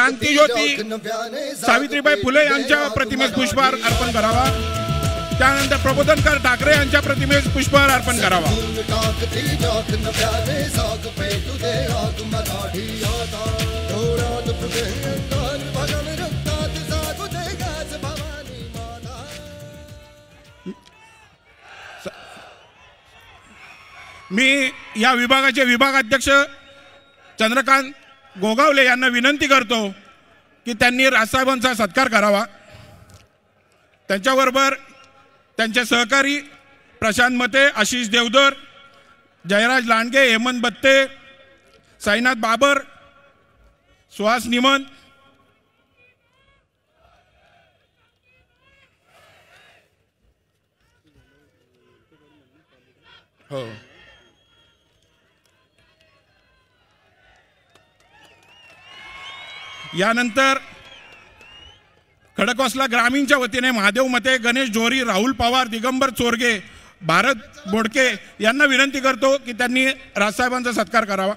क्रांतिज्योती सावित्रीबाई फुले यांच्या प्रतिमेस पुष्पहार अर्पण करावा। त्यानंतर प्रबोधनकार ठाकरे यांच्या प्रतिमेस पुष्पहार अर्पण करावा। मी या विभागाचे विभागाध्यक्ष चंद्रकांत गोगावले यांना विनंती करतो की त्यांनी राजसाहेबांचा सत्कार करावा। त्यांच्याबरोबर त्यांचे सहकारी प्रशांत मते, आशिष देवधर, जयराज लांडगे, हेमंत बत्ते, साईनाथ बाबर, सुहास निमन, हो यानंतर खडकवासला ग्रामीणच्या वतीने महादेव मते, गणेश जोरी, राहुल पवार, दिगंबर चोरगे, भारत बोडके यांना विनंती करतो की त्यांनी राजसाहेबांचा सत्कार करावा।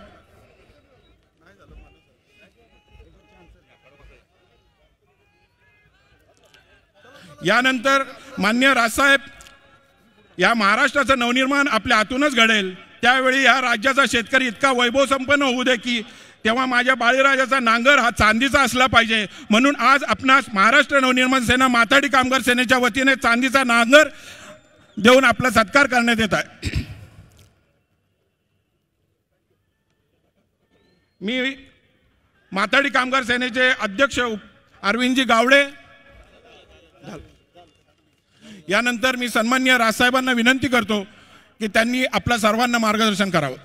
यानंतर माननीय राजसाहेब, या महाराष्ट्राचं नवनिर्माण आपल्या हातूनच घडेल, त्यावेळी या राज्याचा शेतकरी इतका वैभव संपन्न होऊ दे की तेव्हा माझ्या बाळीराजाचा नांगर हा चांदीचा असला पाहिजे। म्हणून आज आपणास महाराष्ट्र नवनिर्माण सेना माथाडी कामगार सेनेच्या वतीने चांदीचा नांगर देऊन आपला सत्कार करण्यात येत आहे। मी माथाडी कामगार सेनेचे अध्यक्ष अरविंदजी गावडे, यानंतर मी सन्माननीय राजसाहेबांना विनंती करतो की त्यांनी आपल्या सर्वांना मार्गदर्शन करावं।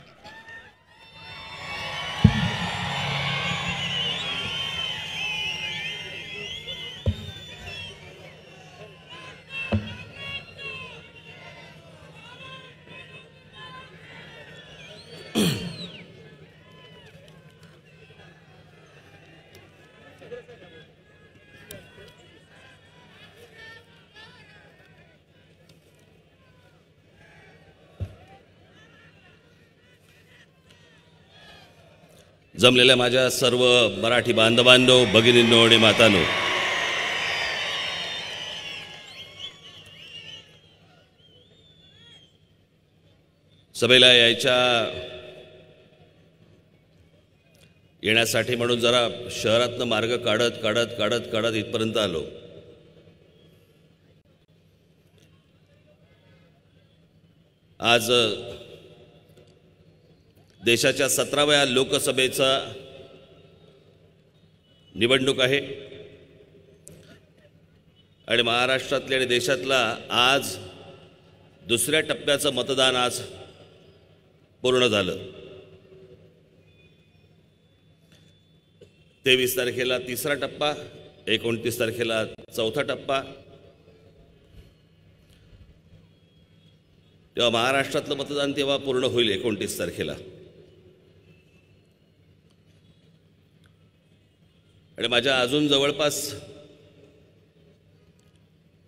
जमलेल्या माझ्या सर्व मराठी बांधवांनो, भगिनींनो आणि मातांनो, सभेला येण्यासाठी म्हणून जरा शहरातनं मार्ग काढत इथपर्यंत आलो। आज देशाच्या 17व्या लोकसभेचा निवडणूक आहे आणि महाराष्ट्रातल्या आणि देशातला आज दुसऱ्या टप्प्याचं मतदान आज पूर्ण झालं। 23 तारखेला तिसरा टप्पा, 29 तारखेला चौथा टप्पा। तेव्हा महाराष्ट्रातलं मतदान तेव्हा पूर्ण होईल 29 तारखेला। आणि माझ्या अजून जवळपास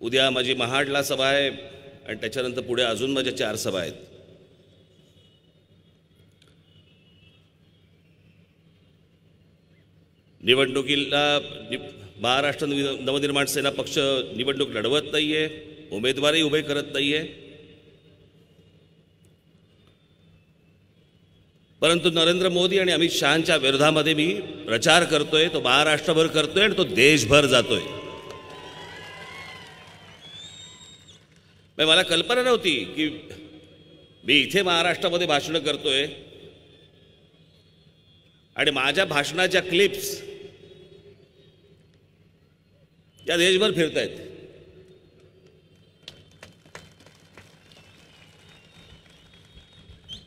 उद्या माझी महाडला सभा आहे आणि त्याच्यानंतर पुढे अजून माझ्या 4 सभा आहेत। निवडणुकीला महाराष्ट्र नवनिर्माण सेना पक्ष निवडणूक लढवत नाहीये, उमेदवारही उभे करत नाहीये, परंतु नरेंद्र मोदी आणि अमित शहांच्या विरोधामध्ये मी प्रचार करतोय। तो महाराष्ट्रभर करतोय आणि तो देशभर जातोय। मला कल्पना नव्हती की मी इथे महाराष्ट्रामध्ये भाषण करतोय आणि माझ्या भाषणाच्या क्लिप्स या देशभर फिरतायत।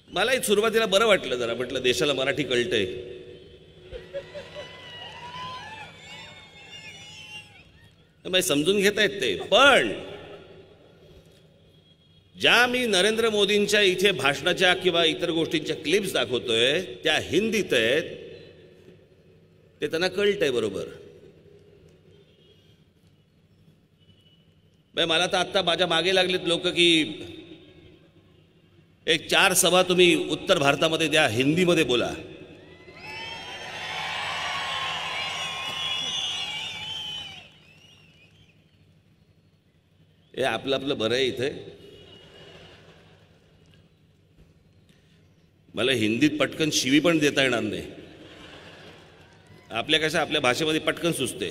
मलाही सुरुवातीला बरं वाटलं, जरा म्हटलं देशाला मराठी कळतंय। मला समजून घेता येत ते, पण ज्या मी नरेंद्र मोदींच्या इथे भाषणाच्या किंवा इतर गोष्टींच्या क्लिप्स दाखवतोय त्या हिंदीत आहेत, ते त्यांना कळतंय बरोबर। मला तर आता माझ्या मागे लागलेत लोक की एक 4 सभा तुम्ही उत्तर भारतामध्ये द्या, हिंदीमध्ये बोला। हे आपलं आपलं बरं आहे इथे. मला हिंदीत पटकन शिवी पण देता येणार नाही. आपल्या कशा आपल्या भाषेमध्ये पटकन सुचते.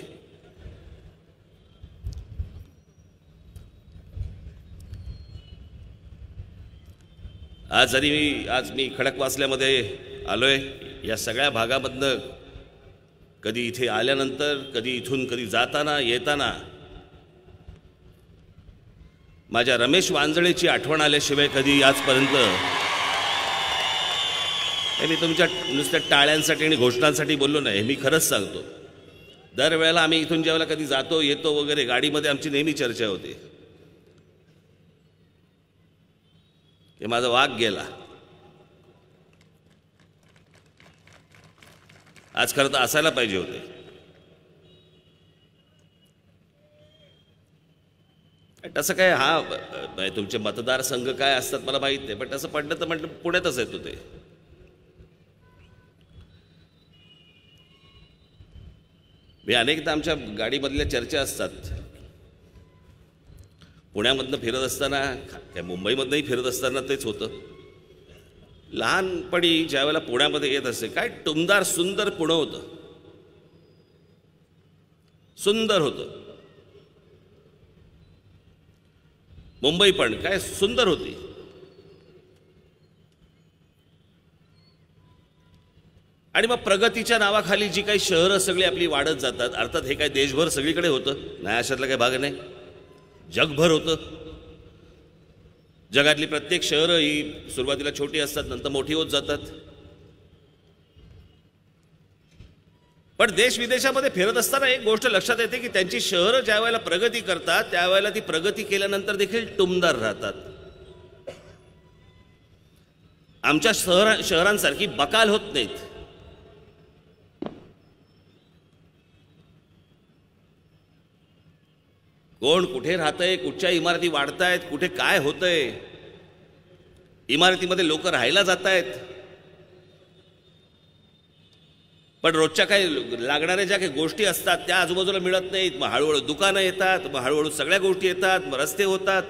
आज मी खडकवासल्यामध्ये आलोय. या सगळ्या भागामधनं कधी इथे आल्यानंतर, कधी जाताना येताना माझ्या रमेश वांजळेची आठवण आल्याशिवाय कधी आजपर्यंत मी तुमच्या नुसत्या टाळ्यांसाठी आणि घोषणांसाठी बोललो नाही. मी खरंच सांगतो, दरवेळेला आम्ही इथून ज्यावेळेला कधी जातो येतो वगैरे गाडीमध्ये आमची नेहमी चर्चा होती की माझा वाघ गेला. आज खरं तर असायला पाहिजे होते. तसं काय तुमचे मतदारसंघ काय असतात मला माहीत नाही, पण तसं पडलं तर म्हटलं पुण्यातच येतो ते. मी अनेकदा आमच्या गाडीमधल्या चर्चा असतात. पुण्यामधनं फिरत असताना, काय मुंबईमधनंही फिरत असताना तेच होतं. लहानपणी ज्या वेळेला पुण्यामध्ये येत असे, काय टुमदार सुंदर पुणं होतं. सुंदर होतं. मुंबई पण काय सुंदर होती. आणि मग प्रगतीच्या नावाखाली जी काही शहरं सगळी आपली वाढत जातात. अर्थात हे काय देशभर सगळीकडे होतं नाही, अशातला काही भाग नाही, जगभर होतं. जगातली प्रत्येक शहरं ही सुरुवातीला छोटी असतात, नंतर मोठी होत जातात. पण देश विदेशामध्ये फिरत असताना एक गोष्ट लक्षात येते की त्यांची शहरं ज्या वेळेला प्रगती करतात त्यावेळेला ती प्रगती केल्यानंतर देखील टुमदार राहतात. आमच्या शहरांसारखी बकाल होत नाहीत. कोण कुठे राहतंय, कुठच्या इमारती वाढतायत, कुठे काय होतंय, इमारतीमध्ये लोक राहायला जात आहेत, पण रोजच्या काही लागणाऱ्या ज्या काही गोष्टी असतात त्या आजूबाजूला मिळत नाहीत. मग हळूहळू दुकानं येतात, मग हळूहळू सगळ्या गोष्टी येतात, मग रस्ते होतात.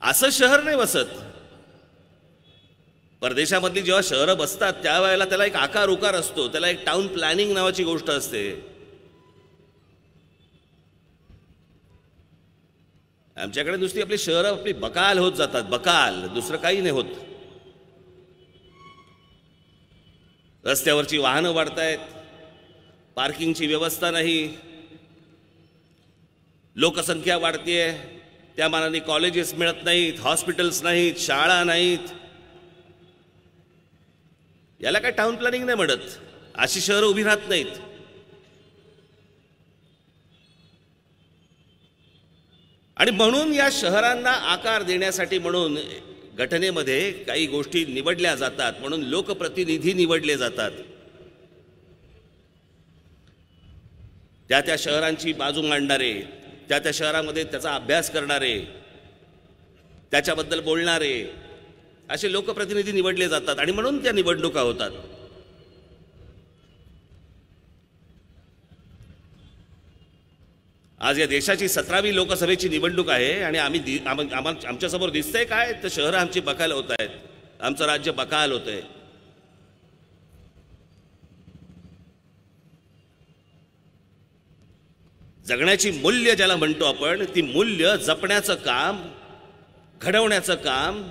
असं शहर नाही बसत. परदेशामधली जेव्हा शहरं बसतात त्यावेळेला त्याला एक आकार उकार असतो, त्याला एक टाउन प्लॅनिंग नावाची गोष्ट असते. आमच्याकडे नुसती आपली शहरं आपली बकाल होत जातात, बकाल, दुसरं काही नाही होत. रस्त्यावरची वाहनं वाढतायत, पार्किंगची व्यवस्था नाही, लोकसंख्या वाढतेय, त्या मानाने कॉलेजेस मिळत नाहीत, हॉस्पिटल्स नाहीत, शाळा नाहीत. याला काय टाउन प्लॅनिंग नाही म्हणत. अशी शहरं उभी राहत नाहीत. आणि म्हणून या शहरांना आकार देण्यासाठी म्हणून घटनेमध्ये काही गोष्टी निवडल्या जातात, म्हणून लोकप्रतिनिधी निवडले जातात. त्या त्या शहरांची बाजू मांडणारे, त्या त्या शहरामध्ये त्याचा अभ्यास करणारे, त्याच्याबद्दल बोलणारे असे लोकप्रतिनिधी निवडले जातात. आणि म्हणून त्या निवडणुका होतात. आज या देशाची 17वी लोकसभेची निवडणूक आहे आणि आमच्यासमोर दिसतंय काय, तर शहरं आमची बकाल होत आहेत, आमचं राज्य बकाल होतंय. जगण्याची मूल्य ज्याला म्हणतो आपण, ती मूल्य जपण्याचं काम, घडवण्याचं काम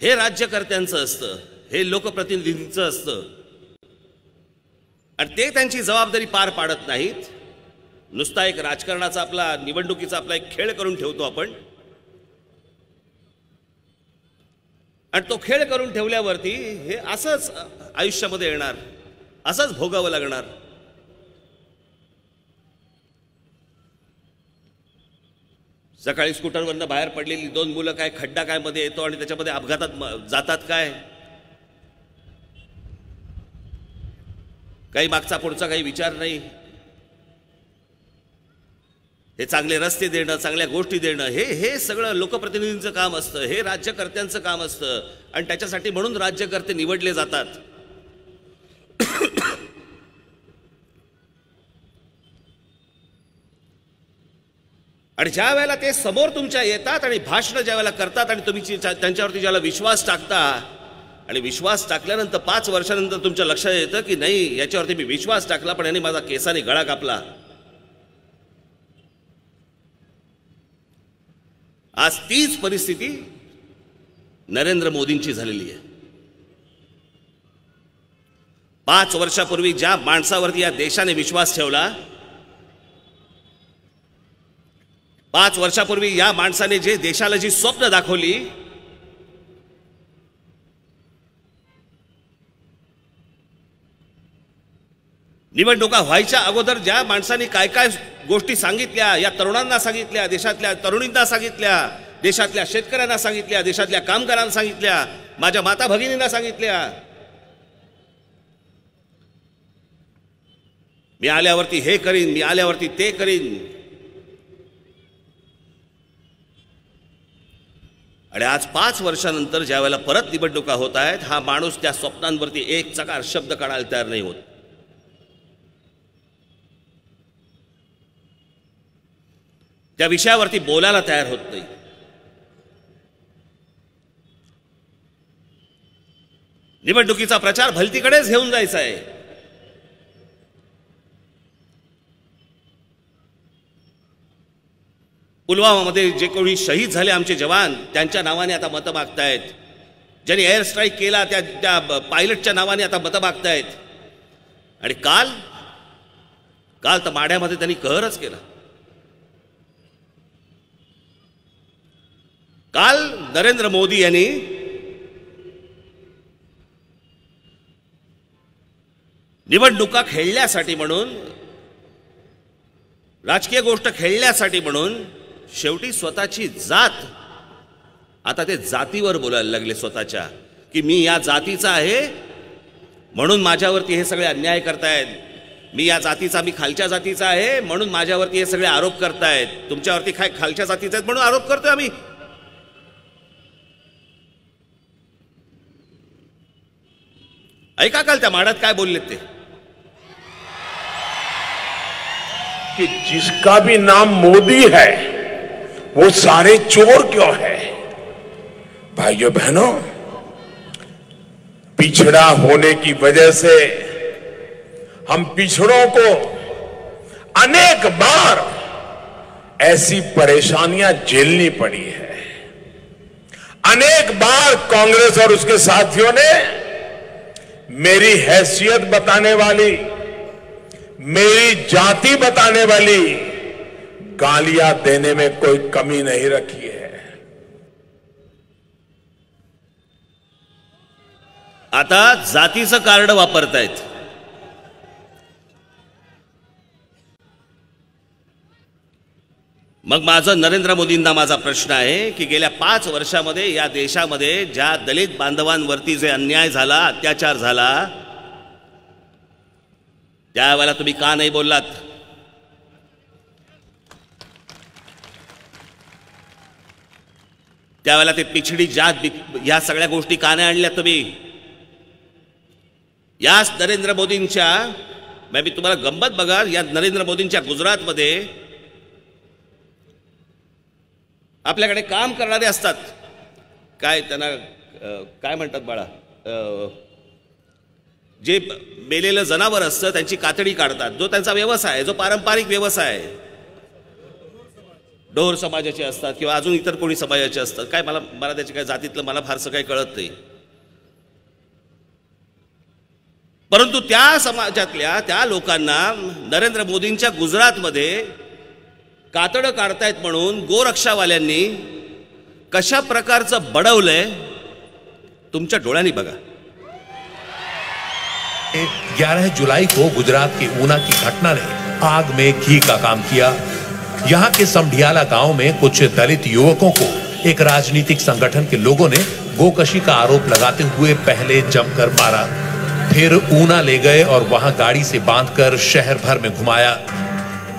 हे राज्यकर्त्यांचं असतं, हे लोकप्रतिनिधींचं असतं. आणि ते त्यांची जबाबदारी पार पाडत नाहीत. नुसता एक राजकारणाचा आपला, निवडणुकीचा आपला एक खेळ करून ठेवतो आपण. आणि तो खेळ करून ठेवल्यावरती हे असंच आयुष्यामध्ये येणार, असंच भोगावं लागणार. सकाळी स्कूटरवरनं बाहेर पडलेली 2 मुलं काय खड्डा काय मध्ये येतो आणि त्याच्यामध्ये अपघातात जातात काय. काही मागचा पुढचा काही विचार नाही. हे चांगले रस्ते देणं, चांगल्या गोष्टी देणं, हे सगळं लोकप्रतिनिधींचं काम असतं, हे राज्यकर्त्यांचं काम असतं. आणि त्याच्यासाठी म्हणून राज्यकर्ते निवडले जातात. आणि ज्या वेळेला ते समोर तुमच्या येतात आणि भाषण ज्या वेळेला करतात आणि तुम्ही त्यांच्यावरती ज्याला विश्वास टाकता आणि विश्वास टाकल्यानंतर 5 वर्षानंतर तुमच्या लक्षात येतं की नाही, याच्यावरती मी विश्वास टाकला पण यांनी माझा केसाने गळा कापला. आज तीच परिस्थिती नरेंद्र मोदींची झालेली आहे. 5 वर्षापूर्वी ज्या माणसावरती या देशाने विश्वास ठेवला, 5 वर्षापूर्वी या माणसाने जे देशाला जी स्वप्न दाखवली, निवडणुका व्हायच्या अगोदर ज्या माणसाने काय काय गोष्टी सांगितल्या, या तरुणांना सांगितल्या, देशातल्या तरुणींना सांगितल्या, देशातल्या शेतकऱ्यांना सांगितल्या, देशातल्या कामगारांना सांगितल्या, माझ्या माता भगिनींना सांगितल्या, मी आल्यावरती हे करीन, मी आल्यावरती ते करीन. आणि आज 5 वर्षानंतर ज्या वेळेला परत निवडणुका होत आहेत, हा माणूस त्या स्वप्नांवरती एक चकार शब्द काढायला तयार नाही होत. त्या विषयावरती बोलायला तयार होत नाही. निवडणुकीचा प्रचार भलतीकडेच घेऊन जायचा आहे. पुलवामामध्ये जे कोणी शहीद झाले आमचे जवान, त्यांच्या नावाने आता मतं मागतायत. ज्यांनी एअर स्ट्राईक केला त्या पायलटच्या नावाने आता मतं मागतायत. आणि काल तर माढ्यामध्ये त्यांनी कहरच केला. काल नरेंद्र मोदी यांनी निवडणुका खेळण्यासाठी म्हणून, राजकीय गोष्ट खेळण्यासाठी म्हणून शेवटी स्वतःची जात, आता ते जातीवर बोलायला लागले स्वतःच्या, की मी या जातीचा आहे म्हणून माझ्यावरती हे सगळे अन्याय करतायत, मी या जातीचा, मी खालच्या जातीचा आहे म्हणून माझ्यावरती हे सगळे आरोप करतायत, तुमच्यावरती काय खालच्या जातीचे आहेत म्हणून आरोप करतोय आम्ही. ऐका काल त्या माड्यात काय बोलले ते, कि जिसका भी नाम मोदी है वो सारे चोर क्यों है? भाइयों बहनों, पिछड़ा होने की वजह से हम पिछड़ों को अनेक बार ऐसी परेशानियां झेलनी पड़ी है. अनेक बार कांग्रेस और उसके साथियों ने मेरी हैसियत बताने वाली, मेरी जाति बताने वाली गालियां देने में कोई कमी नहीं रखी है. आता जातीचं कार्ड वापरतायत. मग माझा नरेंद्र मोदींना माझा प्रश्न आहे की गेल्या 5 वर्षामध्ये या देशामध्ये ज्या दलित बांधवांवरती जे अन्याय झाला, अत्याचार झाला, त्यावेळेला तुम्ही का नाही बोललात? त्यावेळेला ते पिछडी जात या सगळ्या गोष्टी का नाही आणल्या तुम्ही? याच नरेंद्र मोदींच्या, मी तुम्हाला गंमत बघा, या नरेंद्र मोदींच्या गुजरातमध्ये आपल्याकडे काम करणारे असतात, काय त्यांना काय म्हणतात बाळा, जे मेलेलं जनावर असतं त्यांची कातडी काढतात, जो त्यांचा व्यवसाय आहे, जो पारंपरिक व्यवसाय आहे. ढोर समाजाचे असतात किंवा अजून इतर कोणी समाजाचे असतात, काय मला त्याच्या काय जातीतलं मला फारसं काही कळत नाही. परंतु त्या समाजातल्या त्या लोकांना नरेंद्र मोदींच्या गुजरातमध्ये कातडं काढतायत म्हणून गोरक्षावाल्यांनी कशा प्रकारचं बडवलंय तुमच्या डोळ्यांनी बघा. 11 जुलाई को गुजरात के ऊना की घटना ने आग में घी का काम किया. यहाँ के समढियाला गांव में कुछ दलित युवकों को एक राजनीतिक संगठन के लोगों ने गोकशी का आरोप लगाते हुए पहले जमकर मारा, फिर ऊना ले गए और वहां गाड़ी से बांधकर शहर भर में घुमाया.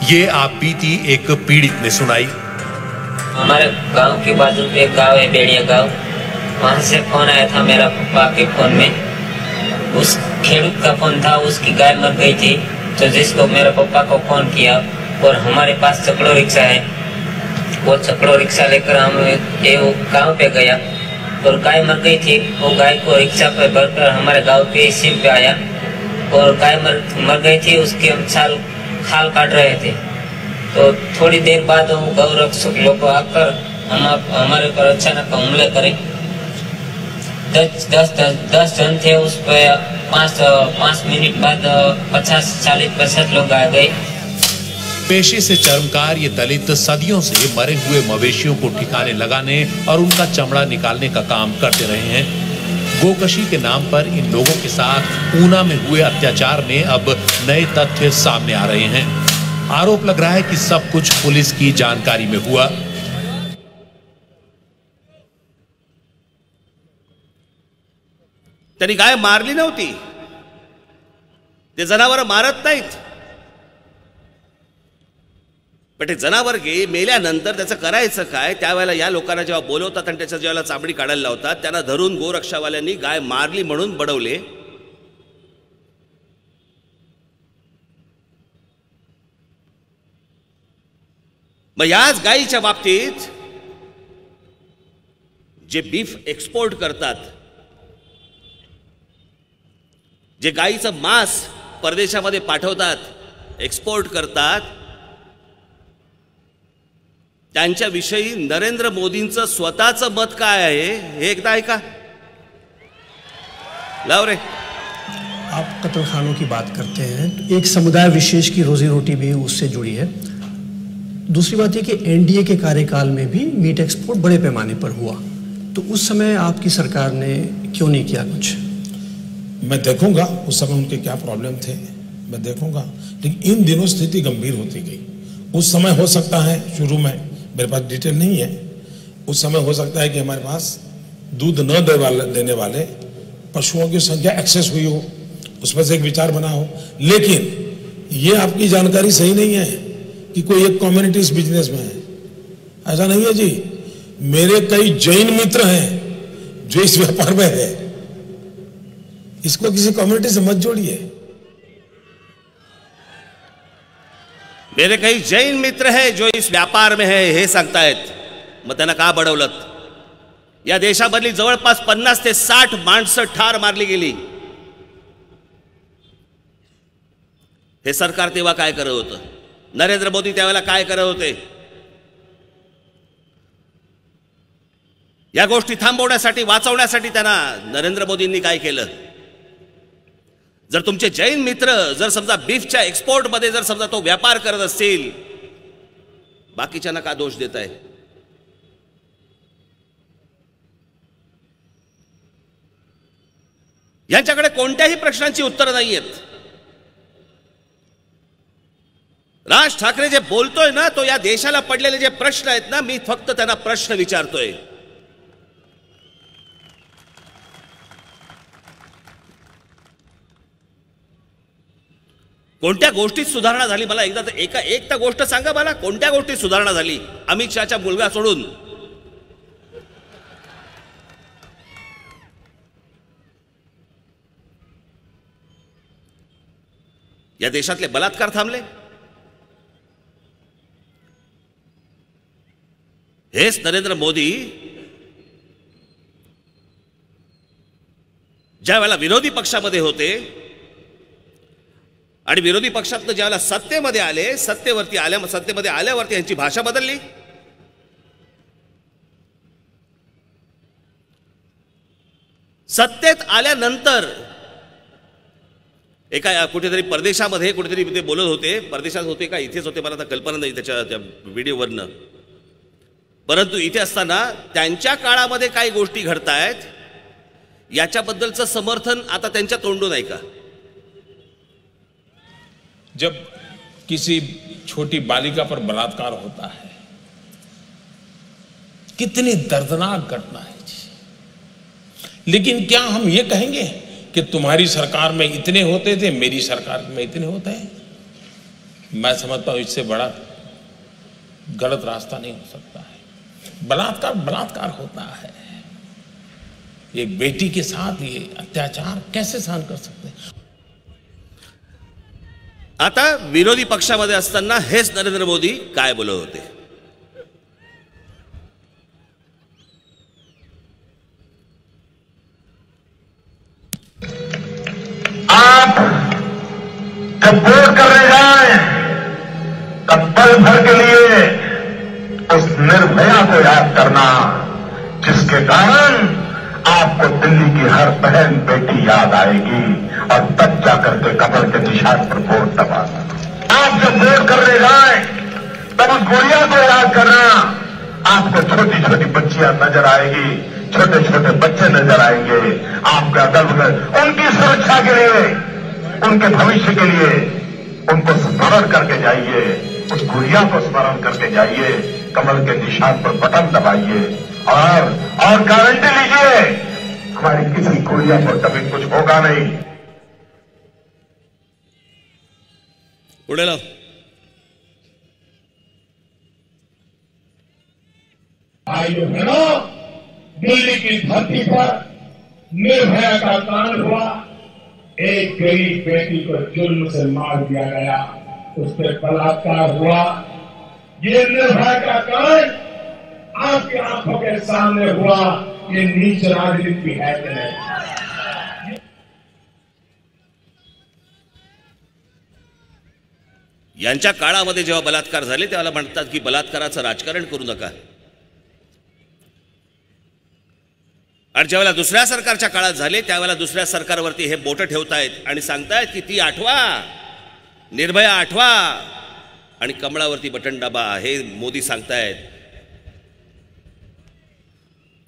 ये आप बीती एक पीड़ित ने सुनाई. हमारे गांव के बाजू में एक गांव है, बेड़िया गांव, वहां से फोन आया था मेरा पापा के फोन में. उस खेडूत का फोन था, उसकी गाय मर गई थी, तो जिसको मेरे पापा को फोन किया, और हमारे पास चकड़ो रिक्शा है, वो छकड़ो रिक्शा लेकर हम वो गांव पे गया और गाय मर गई थी। वो गाय को रिक्शा पे भरकर हमारे गांव के शिव पे आया और गाय मर गई थी। उसके हम खाल काट रहे थे तो थोड़ी देर बाद वो गौ रक्षक लोग आकर हमारे ऊपर अचानक हमले करे। 10 जन थे उस पर। 5 मिनट बाद 50 लोग आ गए। पेशे से चर्मकार ये दलित सदियों से मरे हुए मवेशियों को ठिकाने लगाने और उनका चमड़ा निकालने का काम करते रहे हैं। गोकशी के नाम पर इन लोगों के साथ ऊना में हुए अत्याचार में अब नए तथ्य सामने आ रहे हैं। आरोप लग रहा है कि सब कुछ पुलिस की जानकारी में हुआ। त्यांनी गाय मारली नव्हती, ते जनावर मारत नाहीत, पण ते जनावर मेल्यानंतर त्याचं करायचं काय? त्यावेळेला या लोकांना जेव्हा बोलवतात आणि त्याच्या जेव्हा चामडी काढायला लावतात, त्यांना धरून गोरक्षावाल्यांनी गाय मारली म्हणून बडवले। मग याच गायीच्या बाबतीत जे बीफ एक्सपोर्ट करतात, जे गायीचं मांस परदेशामध्ये पाठवतात, एक्सपोर्ट करतात, त्यांच्याविषयी नरेंद्र मोदींचं स्वतःचं मत काय आहे हे एकदा ऐका। लाव रे। आप कत्लखानों की बात करते हैं तो एक समुदाय विशेष की रोजी रोटी भी उससे जुड़ी है। दूसरी बात यह कि एनडीए के कार्यकाल में भी मीट एक्सपोर्ट बड़े पैमाने पर हुआ, तो उस समय आपकी सरकार ने क्यों नहीं किया कुछ? मैं देखूंगा उस समय उनके क्या प्रॉब्लम थे, मैं देखूंगा, लेकिन इन दिनों स्थिति गंभीर होती गई। उस समय हो सकता है, शुरू में मेरे पास डिटेल नहीं है, उस समय हो सकता है कि हमारे पास दूध न देने वाले पशुओं की संख्या एक्सेस हुई हो, उसमें से एक विचार बना हो। लेकिन ये आपकी जानकारी सही नहीं है कि कोई एक कम्युनिटी इस बिजनेस में है, ऐसा नहीं है जी। मेरे कई जैन मित्र हैं जो इस व्यापार में है, इसको किसी कम्युनिटी से मत जोड़िए। मेरे काही जैन मित्र है जो इस व्यापार में है हे सांगतायत, मग त्यांना का बडवलत? या देशामधली जवळपास 50 ते 60 माणसं ठार मारली गेली। हे सरकार तेव्हा काय करत होतं? नरेंद्र मोदी त्यावेळेला काय करत होते? या गोष्टी थांबवण्यासाठी, वाचवण्यासाठी त्यांना नरेंद्र मोदींनी काय केलं? जर तुमचे जैन मित्र जर समजा बीफच्या एक्सपोर्ट मध्ये जर समजा तो व्यापार करत असतील, बाकीच्यांना का दोष देताय? यांच्याकडे कोणत्याही प्रश्नांची उत्तरं नाहीयेत। राज ठाकरे जे बोलतोय ना, तो या देशाला पडलेले जे प्रश्न आहेत ना, मी फक्त त्यांना प्रश्न विचारतोय। कोणत्या गोष्टीत सुधारणा झाली? मला एकदा एक गोष्ट सांगा मला, कोणत्या गोष्टीत सुधारणा झाली? अमित शहाच्या मुलगा सोडून या देशातले बलात्कार थांबले? हेच नरेंद्र मोदी ज्या वेळेला विरोधी पक्षामध्ये होते आणि विरोधी पक्षातनं ज्यावेळेला सत्तेमध्ये आले, सत्तेमध्ये आल्यावरती यांची भाषा बदलली। सत्तेत आल्यानंतर एका कुठेतरी परदेशामध्ये कुठेतरी ते बोलत होते, परदेशात होते का इथेच होते मला आता कल्पना नाही त्या व्हिडिओवरनं, परंतु इथे असताना त्यांच्या काळामध्ये काही गोष्टी घडतायत याच्याबद्दलचं समर्थन आता त्यांच्या तोंडून आहे का? जब किसी छोटी बालिका पर बलात्कार होता है, कितनी दर्दनाक घटना है जी। लेकिन क्या हम ये कहेंगे कि तुम्हारी सरकार में इतने होते थे, मेरी सरकार में इतने होते हैं? मैं समझता हूं इससे बड़ा गलत रास्ता नहीं हो सकता है। बलात्कार बलात्कार होता है। एक बेटी के साथ ये अत्याचार कैसे सहन कर सकते हैं? आता विरोधी पक्षामध्ये असताना हेच नरेंद्र मोदी काय बोलत होते? जब वोट करने जाए तब पल भर के लिए उस निर्भया को याद करना जिसके कारण आपको दिल्ली की हर बहन बेटी याद आएगी और तब जाकर के कमल के निशान पर वोट दबाना। आप जब वोट करने जाए तब उस गुड़िया को याद करना, आपको छोटी छोटी बच्चियां नजर आएगी, छोटे छोटे बच्चे नजर आएंगे। आपका दल उनकी सुरक्षा के लिए, उनके भविष्य के लिए उनको स्मरण करके जाइए, उस गुड़िया को स्मरण करके जाइए, कमल के निशान पर बटन दबाइए और गारंटी लीजिए हमारी किसी गुड़िया पर कभी कुछ होगा नहीं। पुढे लाव. भाइयों बहनों, दिल्ली की धरती पर निर्भया का कांड हुआ। एक गरीब बेटी को जुल्म से मार दिया गया, उस पर बलात्कार हुआ। ये निर्भया का कांड आपकी आंखों के सामने हुआ। ये नीच राजनीति है कि नहीं? यांच्या काळामध्ये जेव्हा बलात्कार झाले तेव्हा म्हणतात की बलात्काराचं राजकारण करू नका, आणि ज्यावेळेला दुसऱ्या सरकारच्या काळात झाले त्यावेळेला दुसऱ्या सरकारवरती हे बोट ठेवतायत आणि सांगतायत की ती आठवा, निर्भया आठवा आणि कमळावरती बटन दाबा, हे मोदी सांगतायत.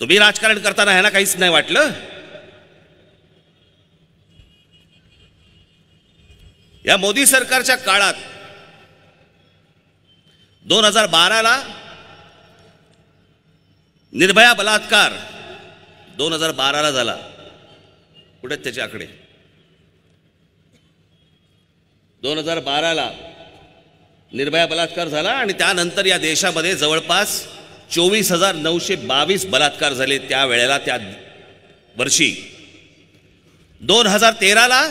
तुम्ही राजकारण करताना ह्यांना काहीच नाही वाटलं? या मोदी सरकारच्या काळात 2012ला निर्भया बलात्कार 2012ला झाला. कुठे त्याचे आकडे? 2012ला निर्भया बलात्कार झाला आणि त्यानंतर या देशामध्ये जवळपास 24,922 बलात्कार झाले त्या वेळेला, त्या वर्षी. 2013ला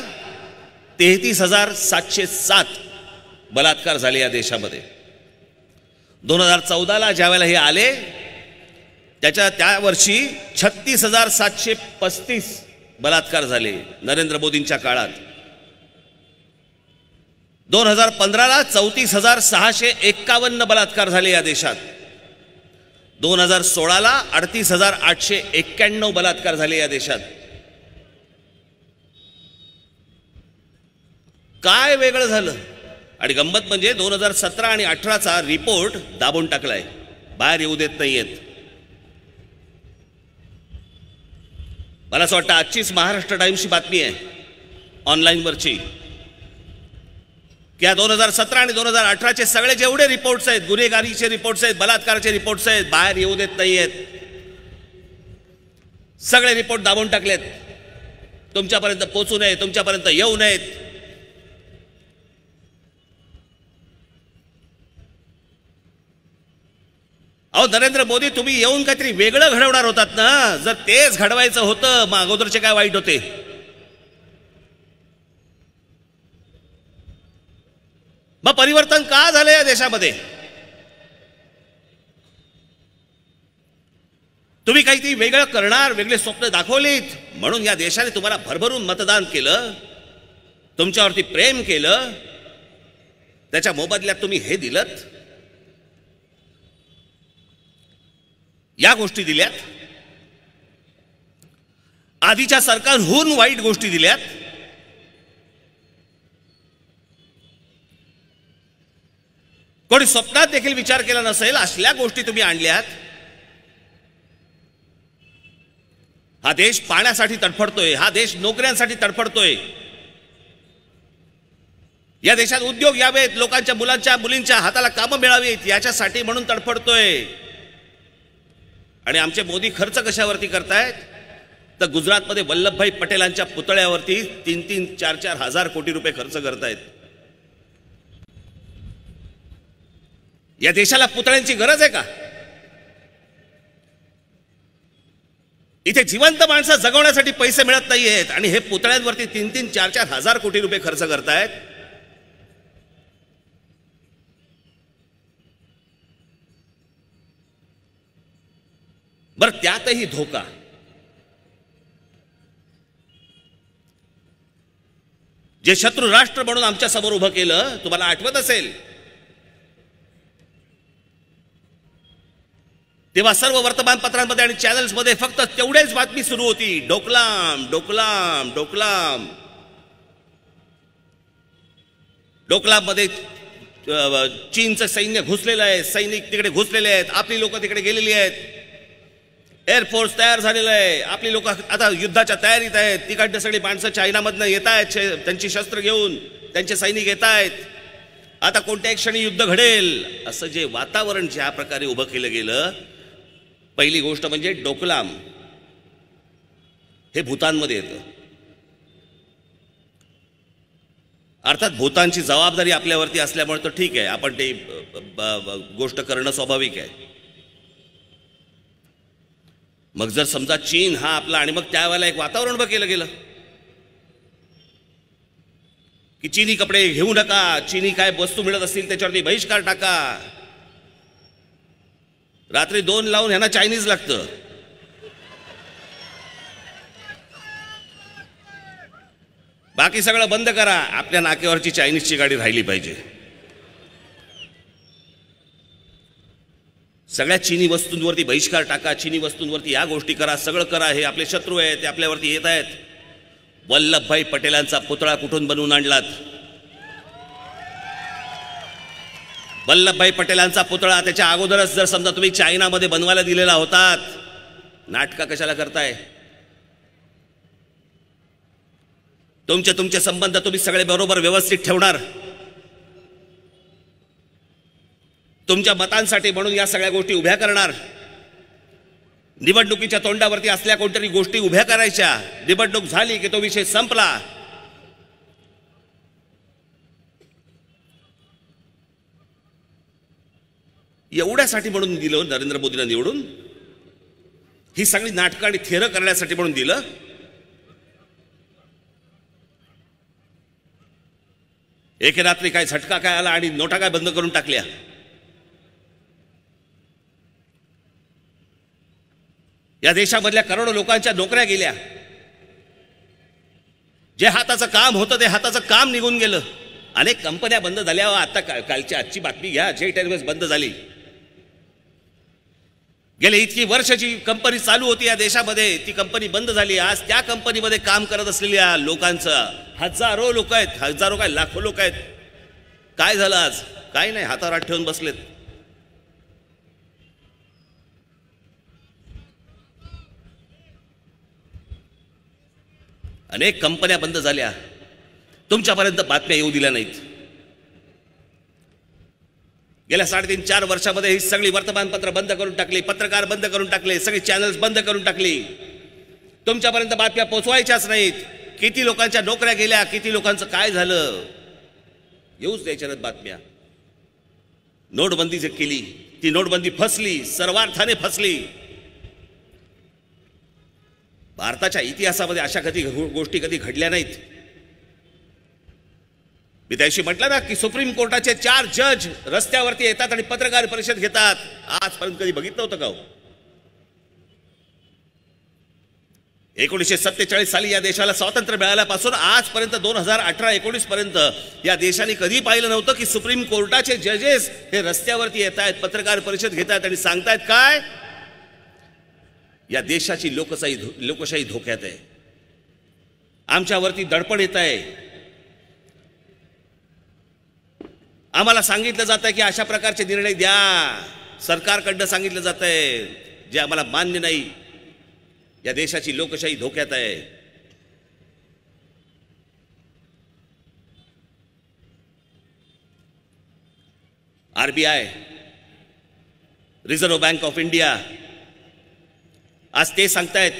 33,707 बलात्कार झाले या देशामध्ये. 2014ला ज्या वेळेला हे आले त्या वर्षी 36,735 बलात्कार झाले नरेंद्र मोदींच्या काळात. 2015ला 34,651 बलात्कार झाले या देशात. 2016ला 38,891 बलात्कार झाले या देशात. काय वेगळं झालं? आणि गंमत म्हणजे 2017 आणि 18चा रिपोर्ट दाबून टाकलाय, बाहेर येऊ देत नाहीयेत. मला असं वाटतं आजचीच महाराष्ट्र टाइम्सची बातमी आहे ऑनलाईनवरची की 2017 आणि 2018चे सगळे जेवढे रिपोर्ट्स आहेत, गुन्हेगारीचे रिपोर्ट्स आहेत, बलात्काराचे रिपोर्ट्स आहेत, बाहेर येऊ देत नाहीयेत. सगळे रिपोर्ट दाबून टाकलेत, तुमच्यापर्यंत पोहोचू नये, तुमच्यापर्यंत येऊ नयेत. अहो नरेंद्र मोदी, तुम्ही येऊन काहीतरी वेगळं घडवणार होतात ना. जर तेच घडवायचं होतं मग अगोदरचे काय वाईट होते? मग परिवर्तन का झालं या देशामध्ये? तुम्ही काहीतरी वेगळं करणार, वेगळे स्वप्न दाखवलीत म्हणून या देशाने तुम्हाला भरभरून मतदान केलं, तुमच्यावरती प्रेम केलं, त्याच्या मोबदल्यात तुम्ही हे दिलत, या गोष्टी दिल्यात. आधीच्या सरकारहून वाईट गोष्टी दिल्यात. कोणी स्वप्नात देखील विचार केला नसेल असल्या गोष्टी तुम्ही आणल्यात. हा देश पाण्यासाठी तडफडतोय, हा देश नोकऱ्यांसाठी तडफडतोय. या देशात उद्योग यावेत, लोकांच्या मुलांच्या मुलींच्या हाताला कामं मिळावीत याच्यासाठी म्हणून तडफडतोय. आणि आमचे मोदी खर्च कशावरती करतायत? तर गुजरातमध्ये वल्लभभाई पटेलांच्या पुतळ्यावरती 3-3, 4-4 हजार कोटी रुपये खर्च करतायत. या देशाला पुतळ्यांची गरज आहे का? इथे जिवंत माणसं जगवण्यासाठी पैसे मिळत नाहीयेत आणि हे पुतळ्यांवरती 3-3, 4-4 हजार कोटी रुपये खर्च करतायत. बरं, त्यातही धोका. जे शत्रू राष्ट्र म्हणून आमच्या समोर उभं केलं, तुम्हाला आठवत असेल तेव्हा सर्व वर्तमानपत्रांमध्ये आणि चॅनल्समध्ये फक्त तेवढेच बातमी सुरू होती, डोकलाम डोकलाम डोकलाम. डोकलाममध्ये चीनचं सैन्य घुसलेलं आहे, सैनिक तिकडे घुसलेले आहेत, आपली लोक तिकडे गेलेली आहेत, एअरफोर्स तयार झालेलं आहे, आपली लोक आता युद्धाच्या तयारीत आहेत, तिकडनं सगळी माणसं चायनामधनं येत आहेत, त्यांची शस्त्र घेऊन त्यांचे सैनिक येत आहेत, आता कोणत्याही क्षणी युद्ध घडेल, असं जे वातावरण ज्या प्रकारे उभं केलं गेलं. पहिली गोष्ट म्हणजे डोकलाम हे भूतानमध्ये येतं. अर्थात भूतानची जबाबदारी आपल्यावरती असल्यामुळे तर ठीक आहे, आपण ते गोष्ट करणं स्वाभाविक आहे. मग जर समजा चीन हा आपला, आणि मग त्यावेळेला एक वातावरण उभं केलं गेलं की चीनी कपडे घेऊ नका, चीनी काय वस्तू मिळत असतील त्याच्यावरती बहिष्कार टाका. रात्री 2 लावून ह्यांना चायनीज लागतं. बाकी सगळं बंद करा, आपल्या नाक्यावरची चायनीजची गाडी राहिली पाहिजे. सगळ्या चीनी वस्तूंवरती बहिष्कार टाका, चीनी वस्तूंवरती या गोष्टी करा, सगळं करा. हे आपले शत्रू आहेत, ते आपल्यावरती येत आहेत. वल्लभभाई पटेलांचा पुतळा कुठून बनवून आणलात? वल्लभभाई पटेलांचा पुतळा त्याच्या अगोदरच जर समजा तुम्ही चायनामध्ये बनवायला दिलेला होतात, नाटका कशाला करताय? तुमचे संबंध तुम्ही सगळे बरोबर व्यवस्थित ठेवणार, तुमच्या मतांसाठी म्हणून या सगळ्या गोष्टी उभ्या करणार. निवडणुकीच्या तोंडावरती असल्या कोणतरी गोष्टी उभ्या करायच्या, निवडणूक झाली की तो विषय संपला. एवढ्यासाठी म्हणून दिलं नरेंद्र मोदींना निवडून, ही सगळी नाटकं आणि थेरं करण्यासाठी म्हणून दिलं. एके रात्री काय झटका काय आला आणि नोटा काय बंद करून टाकल्या. या देशामधल्या करोडो लोकांच्या नोकऱ्या गेल्या. जे हाताचं काम होतं ते हाताचं काम निघून गेलं. अनेक कंपन्या बंद झाल्या. आता आजची बातमी घ्या, जेट एअरवेज बंद झाली. गेले इतकी वर्षाची कंपनी चालू होती या देशामध्ये, ती कंपनी बंद झाली. आज त्या कंपनीमध्ये काम करत असलेल्या लोकांचं हजारो लोक आहेत, हजारो काय लाखो लोक आहेत. काय झालं आज? काय नाही, हातावर हात ठेवून बसलेत. अनेक कंपन्या बंद झाल्या, तुमच्यापर्यंत बातम्या येऊ दिल्या नाहीत. गेल्या 3.5-4 वर्षामध्ये ही सगळी वर्तमानपत्र बंद करून टाकली, पत्रकार बंद करून टाकले, सगळी चॅनल्स बंद करून टाकली. तुमच्यापर्यंत बातम्या पोचवायच्याच नाहीत. किती लोकांच्या नोकऱ्या गेल्या, किती लोकांचं काय झालं, येऊच द्यायच्या नाहीत बातम्या. नोटबंदी जे केली, ती नोटबंदी फसली, सर्वार्थाने फसली. भारताच्या इतिहासामध्ये अशा गोष्टी कधी घडल्या नाहीत. मी त्याशी म्हटलं ना की सुप्रीम कोर्टाचे 4 जज रस्त्यावरती येतात आणि पत्रकार परिषद घेतात. आजपर्यंत कधी बघितलं होतं का हो? 1947 साली या देशाला स्वातंत्र्य मिळाल्यापासून आजपर्यंत 2018-19 पर्यंत या देशाने कधी पाहिलं नव्हतं की सुप्रीम कोर्टाचे जजेस हे रस्त्यावरती येत आहेत, पत्रकार परिषद घेत आहेत आणि सांगतायत काय, या देशाची लोकशाही धोक्यात आहे, आमच्यावरती दडपण येत आहे. आम्हाला सांगितलं जात आहे की अशा प्रकारचे निर्णय द्या, सरकारकडनं सांगितलं जात आहे, जे आम्हाला मान्य नाही. या देशाची लोकशाही धोक्यात आहे. RBI, reserve bank of India, आज ते सांगतायत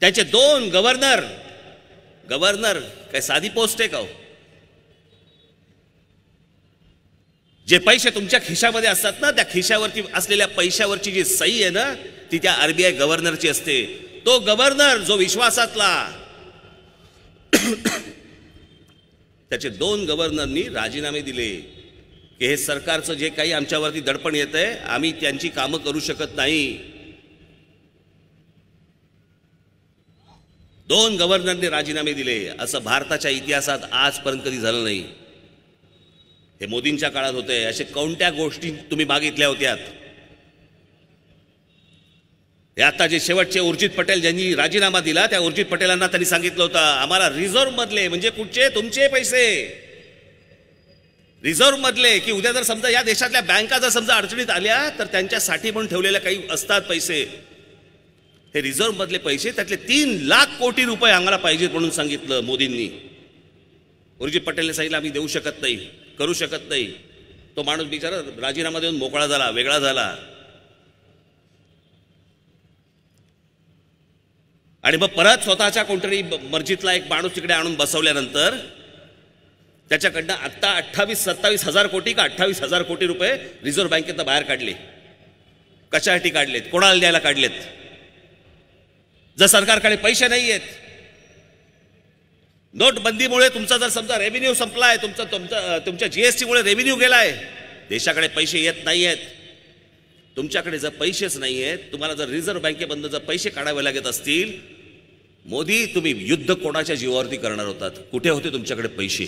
त्याचे 2 गव्हर्नर काय साधी पोस्ट आहे का हो? जे पैसे तुमच्या खिशामध्ये असतात ना, त्या खिशावरती असलेल्या पैशावरची जी सही आहे ना, ती त्या आरबीआय गव्हर्नरची असते. तो गव्हर्नर जो विश्वासातला, त्याचे 2 गव्हर्नरनी राजीनामे दिले की हे सरकारचं जे काही आमच्यावरती दडपण येत आहे, आम्ही त्यांची कामं करू शकत नाही. 2 गव्हर्नरने राजीनामे दिले असं भारताच्या इतिहासात आजपर्यंत कधी झालं नाही. हे मोदींच्या काळात होते. असे कोणत्या गोष्टी तुम्ही मागितल्या होत्यात? हे आता जे शेवटचे उर्जित पटेल ज्यांनी राजीनामा दिला त्या उर्जित पटेलांना त्यांनी सांगितलं होतं आम्हाला रिझर्व्ह मधले, म्हणजे कुठचे तुमचे पैसे रिझर्व्ह मधले, की उद्या जर समजा या देशातल्या बँका जर समजा अडचणीत आल्या तर त्यांच्यासाठी म्हणून ठेवलेले काही असतात पैसे, हे रिझर्व्ह मधले पैसे, त्यातले 3 लाख कोटी रुपये आम्हाला पाहिजेत म्हणून सांगितलं मोदींनी. उर्जित पटेलने सांगितलं आम्ही देऊ शकत नाही, करू शकत नाही. तो माणूस बिचारा राजीनामा देऊन मोकळा झाला, वेगळा झाला. आणि मग परत स्वतःच्या कोणतरी मर्जीतला एक माणूस तिकडे आणून बसवल्यानंतर त्याच्याकडनं आता 28-27 हजार कोटी का 28,000 कोटी रुपये रिझर्व्ह बँकेतनं बाहेर काढले. कशासाठी काढलेत? कोणाला द्यायला काढलेत? जर सरकारकडे पैसे नाही आहेत, नोटबंदीमुळे तुमचा जर समजा रेव्हेन्यू संपलाय, तुमच्या जीएसटीमुळे रेव्हेन्यू गेलाय, देशाकडे पैसे येत नाही आहेत, तुमच्याकडे जर पैसेच नाही आहेत, तुम्हाला जर रिझर्व्ह बँकेमधून जर पैसे काढावे लागत असतील, मोदी तुम्ही युद्ध कोणाच्या जीवावरती करणार होतात? कुठे होते तुमच्याकडे पैसे?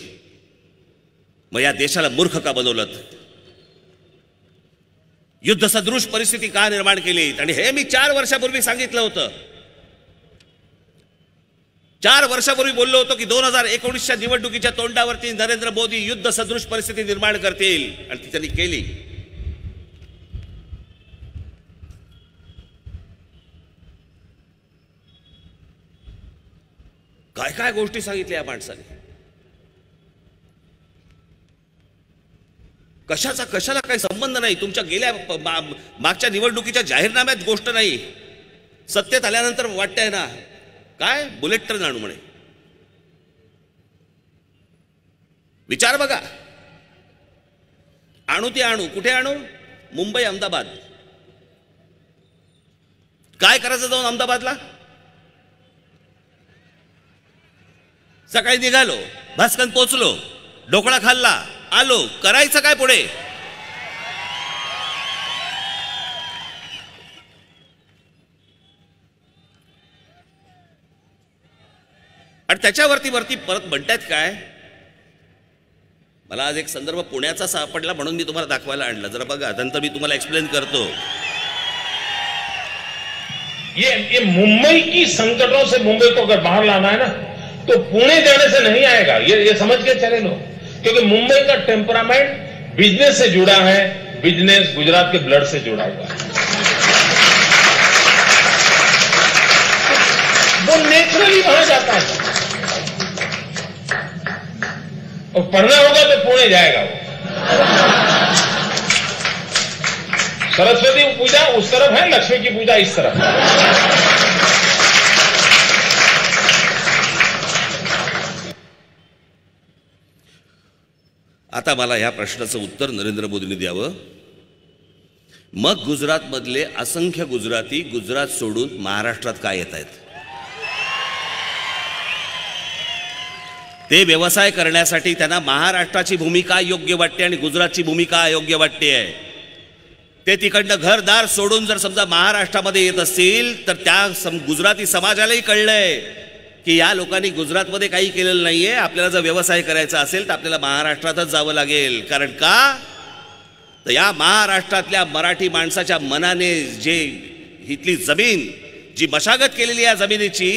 मग या देशाला मूर्ख का बनवलं? युद्ध सदृश परिस्थिती का निर्माण केली? आणि हे मी 4 वर्षापूर्वी सांगितलं होतं. 4 वर्षापूर्वी बोललो होतो की 2019च्या निवडणुकीच्या तोंडावरती नरेंद्र मोदी युद्ध सदृश परिस्थिती निर्माण करतील, आणि ती त्यांनी केली. काय काय गोष्टी सांगितल्या या माणसाने. कशाला काही संबंध नाही. तुमच्या गेल्या मागच्या निवडणुकीच्या जाहीरनाम्यात गोष्ट नाही. सत्तेत आल्यानंतर वाटतंय ना काय बुलेट ट्रेन आणू म्हणे. विचार बघा. आणू ते आणू. कुठे आणू? मुंबई अहमदाबाद. काय करायचं जाऊन अहमदाबादला? सकाळी निघालो, भास्कन पोचलो, ढोकळा खाल्ला, आलो. करायचं काय पुढे? आणि त्याच्यावरती परत म्हणतायत काय? मला आज एक संदर्भ पुण्याचा सापडला म्हणून मी तुम्हाला दाखवायला आणला. जरा बघा, नंतर मी तुम्हाला एक्सप्लेन करतो. ये मुंबई की संकटों से मुंबई को अगर बाहर लाना है ना तो पुणे जाने से नहीं आएगा. ये समझ के चले लो, क्योंकि मुंबई का टेम्परामेंट बिजनेस से जुड़ा है. बिजनेस गुजरात के ब्लड से जुड़ा हुआ है. वो नेचुरली वहां जाता है. और पढ़ना होगा तो पुणे जाएगा वो. सरस्वती पूजा उस तरफ है, लक्ष्मी की पूजा इस तरफ है. आता मला ह्या प्रश्नाचं उत्तर नरेंद्र मोदींनी द्यावं. मग गुजरातमधले असंख्य गुजराती गुजरात सोडून महाराष्ट्रात काय येत आहेत? ते व्यवसाय करण्यासाठी त्यांना महाराष्ट्राची भूमिका योग्य वाटते आणि गुजरातची भूमिका अयोग्य वाटते आहे. ते तिकडनं घरदार सोडून जर समजा महाराष्ट्रामध्ये येत असतील तर त्या गुजराती समाजालाही कळलंय की या लोकांनी गुजरातमध्ये काही केलेलं नाहीये. आपल्याला जर व्यवसाय करायचा असेल तर आपल्याला महाराष्ट्रातच जावं लागेल. कारण का? तर या महाराष्ट्रातल्या मराठी माणसाच्या मनाने जे इथली जमीन, जी मशागत केलेली आहे जमिनीची,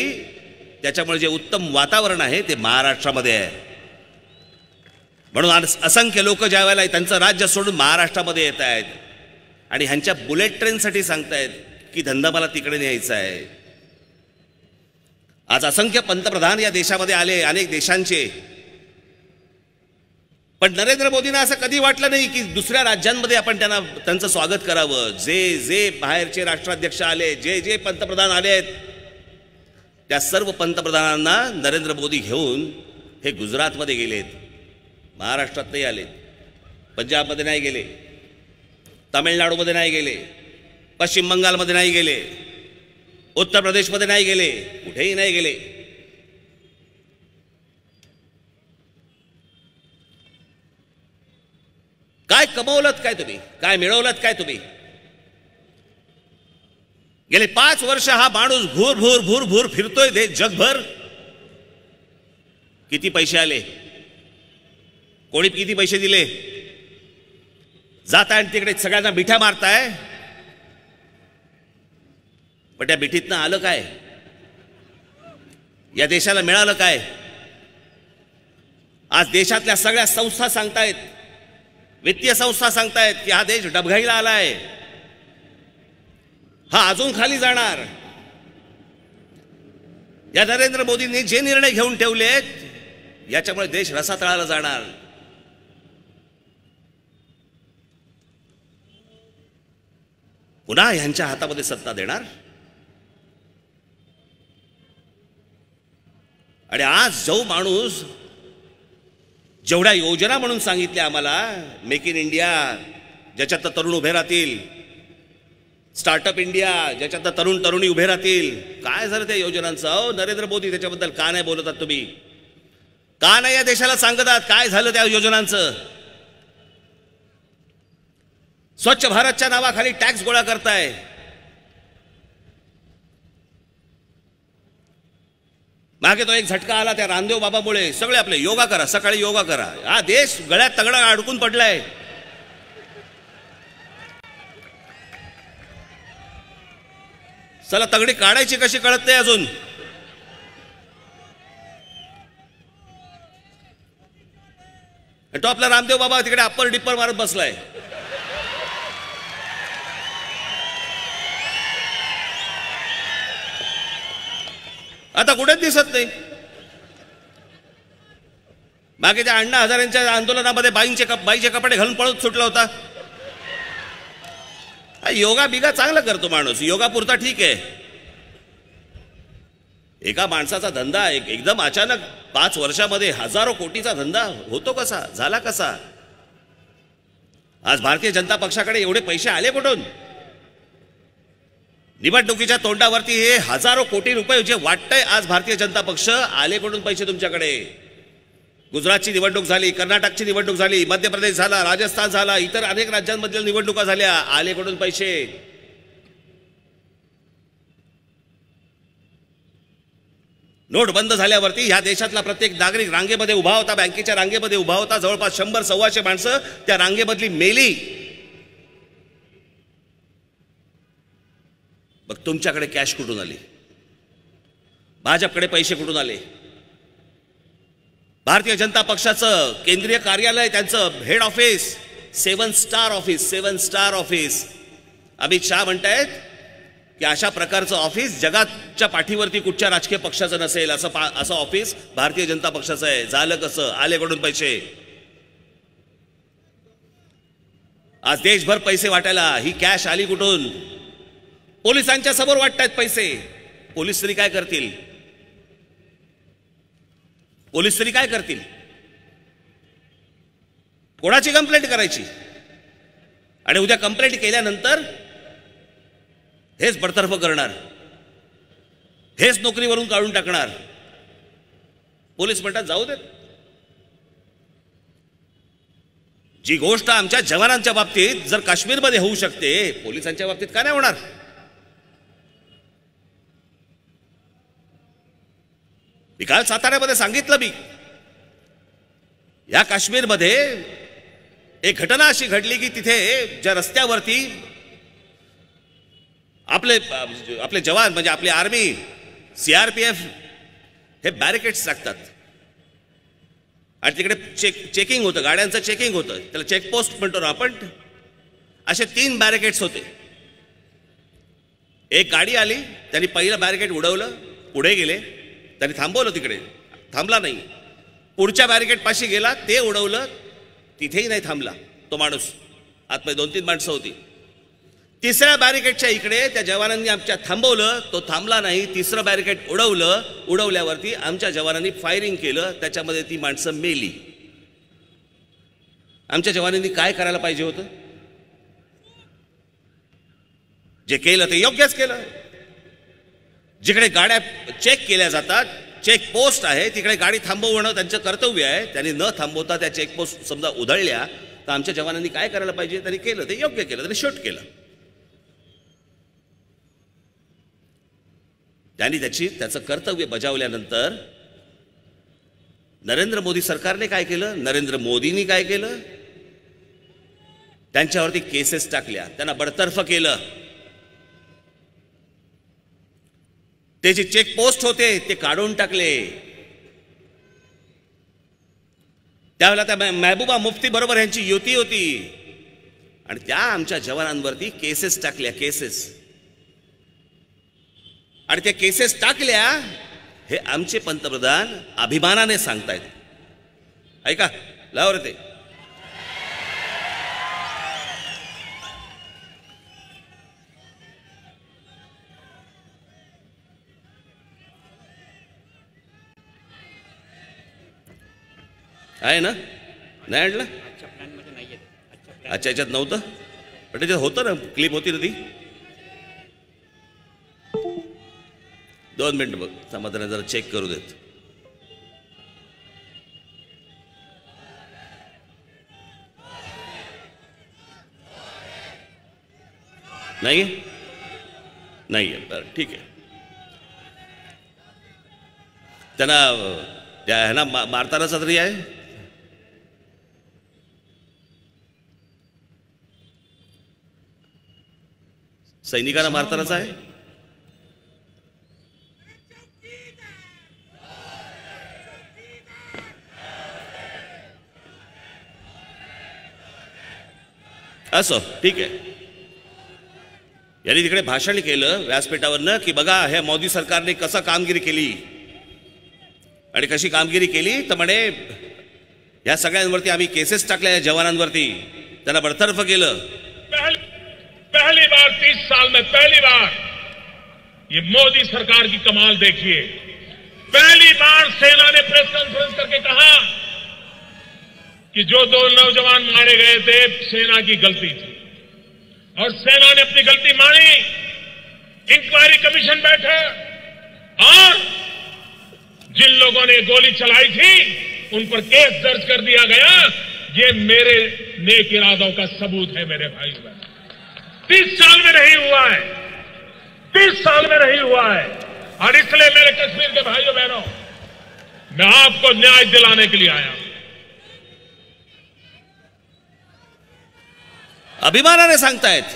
त्याच्यामुळे जे उत्तम वातावरण आहे ते महाराष्ट्रामध्ये आहे. म्हणून असंख्य लोक ज्या वेळेला त्यांचं राज्य सोडून महाराष्ट्रामध्ये येत आहेत आणि ह्यांच्या बुलेट ट्रेनसाठी सांगतायत की धंदा मला तिकडे न्यायचा आहे. आज असंख्य पंतप्रधान या देशामध्ये आले, अनेक देशांचे, पण नरेंद्र मोदींना असं कधी वाटलं नाही की दुसऱ्या राज्यांमध्ये आपण त्यांचं स्वागत करावं. जे बाहेरचे राष्ट्राध्यक्ष आले, जे पंतप्रधान आले आहेत, त्या सर्व पंतप्रधानांना नरेंद्र मोदी घेऊन हे गुजरातमध्ये गेलेत. महाराष्ट्रात नाही आलेत, पंजाबमध्ये नाही गेले, तामिळनाडूमध्ये नाही गेले, पश्चिम बंगालमध्ये नाही गेले, उत्तर प्रदेशमध्ये नाही गेले, कुठेही नाही गेले. काय कमवलत काय तुम्ही? काय मिळवलत काय तुम्ही? गेले 5 वर्ष हा माणूस भूर भूर भूर भूर फिरतोय जगभर. किती पैसे आले, कोणी किती पैसे दिले, जाताय आणि तिकडे सगळ्यांना मिठ्या मारताय, पण त्या मिठीतनं आलं काय, या देशाला मिळालं काय? आज देशातल्या सगळ्या संस्था सांगतायत, वित्तीय संस्था सांगतायत की हा देश डबघाईला आलाय, हा अजून खाली जाणार. या नरेंद्र मोदींनी जे निर्णय घेऊन ठेवलेत याच्यामुळे देश रसातळाला जाणार. पुन्हा यांच्या हातामध्ये सत्ता देणार. आणि आज जो माणूस जेवढ्या योजना म्हणून सांगितल्या आम्हाला, मेक इन इंडिया ज्याच्यात तरुण उभे राहतील, स्टार्टअप इंडिया ज्याच्यात तरुण तरुणी उभे राहतील, काय झालं त्या योजनांचं? अहो नरेंद्र मोदी त्याच्याबद्दल का नाही बोलतात तुम्ही? का नाही या देशाला सांगतात काय झालं त्या योजनांचं? स्वच्छ भारतच्या नावाखाली टॅक्स गोळा करताय. मागे तो एक झटका आला त्या रामदेव बाबामुळे. सगळे आपले योगा करा, सकाळी योगा करा. हा देश गळ्यात तगडा अडकून पडलाय. चला तगडी काढायची कशी कळत नाही अजून. तो आपला रामदेव बाबा तिकडे अप्पर डिप्पर मारत बसलाय. आता कुठेच दिसत नाही. बाकी त्या अण्णा हजारेंच्या आंदोलनामध्ये बाईचे कपडे घालून पळत सुटला होता. योगा बिगा चांगला करतो माणूस, योगा पुरता ठीक आहे. एका माणसाचा धंदा एकदम अचानक 5 वर्षामध्ये हजारो कोटीचा धंदा होतो कसा, झाला कसा? आज भारतीय जनता पक्षाकडे एवढे पैसे आले कुठून? निवडणुकीच्या तोंडावरती हे हजारो कोटी रुपये जे वाटतंय आज भारतीय जनता पक्ष, आले कुठून पैसे तुमच्याकडे? गुजरातची निवडणूक झाली, कर्नाटकची निवडणूक झाली, मध्य प्रदेश झाला, राजस्थान झाला, इतर अनेक राज्यांमधल्या निवडणुका झाल्या, आले कुठून पैसे? नोट बंद झाल्यावरती ह्या देशातला प्रत्येक नागरिक रांगेमध्ये उभा होता, बँकेच्या रांगेमध्ये उभा होता. जवळपास 100-125 माणसं त्या रांगेमधली मेली. मग तुमच्याकडे कॅश कुठून आली? भाजपकडे पैसे कुठून आले? भारतीय जनता पक्षाचं केंद्रीय कार्यालय, त्यांचं head office 7 star office. Amit Shah म्हणतायत की अशा प्रकारचं ऑफिस जगाच्या पाठीवरती कुठच्या राजकीय पक्षाचं नसेल, असं ऑफिस भारतीय जनता पक्षाचं आहे. झालं कसं? आले कुठून पैसे? आज देशभर पैसे वाटायला ही कॅश आली कुठून? पोलिसांच्या समोर वाटतायत पैसे. पोलीस तरी काय करतील? पोलीस तरी काय करतील? कोणाची कंप्लेंट करायची? आणि उद्या कंप्लेंट केल्यानंतर हेच बडतर्फ करणार, हेच नोकरीवरून काढून टाकणार. पोलीस म्हणतात जाऊ देत. जी गोष्ट आमच्या जवानांच्या बाबतीत जर काश्मीरमध्ये होऊ शकते, पोलिसांच्या बाबतीत का नाही होणार? काल साताऱ्यामध्ये सांगितलं मी, या काश्मीरमध्ये एक घटना अशी घडली की तिथे ज्या रस्त्यावरती आपले जवान म्हणजे आपली आर्मी, CRPF हे बॅरिकेड्स टाकतात आणि तिकडे चेकिंग होतं, गाड्यांचं चेकिंग होतं, त्याला चेकपोस्ट म्हणतो ना आपण. असे 3 बॅरिकेड्स होते. एक गाडी आली, त्यांनी पहिलं बॅरिकेड उडवलं, पुढे गेले, त्यांनी थांबवलं, तिकडे थांबला नाही. पुढच्या बॅरिकेड पाशी गेला, ते उडवलं, तिथेही नाही थांबला तो माणूस. आतमध्ये 2-3 माणसं होती. तिसऱ्या बॅरिकेडच्या इकडे त्या जवानांनी आमच्या थांबवलं, तो थांबला नाही. तिसरं बॅरिकेड उडवलं, उडवल्यावरती आमच्या जवानांनी फायरिंग केलं, त्याच्यामध्ये ती माणसं मेली. आमच्या जवानांनी काय करायला पाहिजे होतं? जे केलं ते योग्यच केलं. जिकडे गाड्या चेक केल्या जातात, चेक पोस्ट आहे, तिकडे गाडी थांबवणं त्यांचं कर्तव्य आहे. त्यांनी न थांबवता त्या चेकपोस्ट समजा उधळल्या तर आमच्या जवानांनी काय करायला पाहिजे? त्यांनी केलं ते योग्य केलं, त्यांनी शूट केलं. त्यांनी त्याचं कर्तव्य बजावल्यानंतर नरेंद्र मोदी सरकारने काय केलं, नरेंद्र मोदींनी काय केलं, त्यांच्यावरती केसेस टाकल्या, त्यांना बडतर्फ केलं. ते जे चेक पोस्ट होते ते काढून टाकले. त्यावेळेला त्या महबूबा मुफ्ती बरोबर यांची युती होती आणि त्या आमच्या जवानांवरती केसेस टाकल्या, केसेस. आणि त्या केसेस टाकल्या हे आमचे पंतप्रधान अभिमानाने सांगतायत. ऐका, लावर ते आहे ना, नाही आणलं? अच्छा, याच्यात नव्हतं, पण त्याच्यात होतं ना, क्लिप होती ना ती. 2 मिनिट बघ, समाधान जरा चेक करू देत. नाही नाहीये, बरं ठीक आहे. त्यांना त्या आहे ना मारतानाचा तरी आहे. सैनिकांना मारतानाच आहे. असो, ठीक आहे. यांनी तिकडे भाषण केलं व्यासपीठावरनं की बघा हे मोदी सरकारने कसं कामगिरी केली आणि कशी कामगिरी केली. तर म्हणे या सगळ्यांवरती आम्ही केसेस टाकल्या, जवानांवरती त्यांना बडतर्फ केलं. पहली बार 30 साल में पहली बार ये मोदी सरकार की कमाल देखिए. पहली बार सेना ने प्रेस कॉन्फ्रेंस करके कहा कि जो 2 नौजवान मारे गए थे सेना की गलती थी और सेना ने अपनी गलती मानी. इंक्वायरी कमीशन बैठा और जिन लोगों ने गोली चलाई थी उन पर केस दर्ज कर दिया गया. ये मेरे नेक इरादों का सबूत है मेरे भाई बहन. 30 साल में नहीं हुआ है, 30 साल में नहीं हुआ है. और इसलिए मेरे कश्मीर के भाइयों बहनों, मैं आपको न्याय दिलाने के लिए आया. अभिमानाने सांगतायत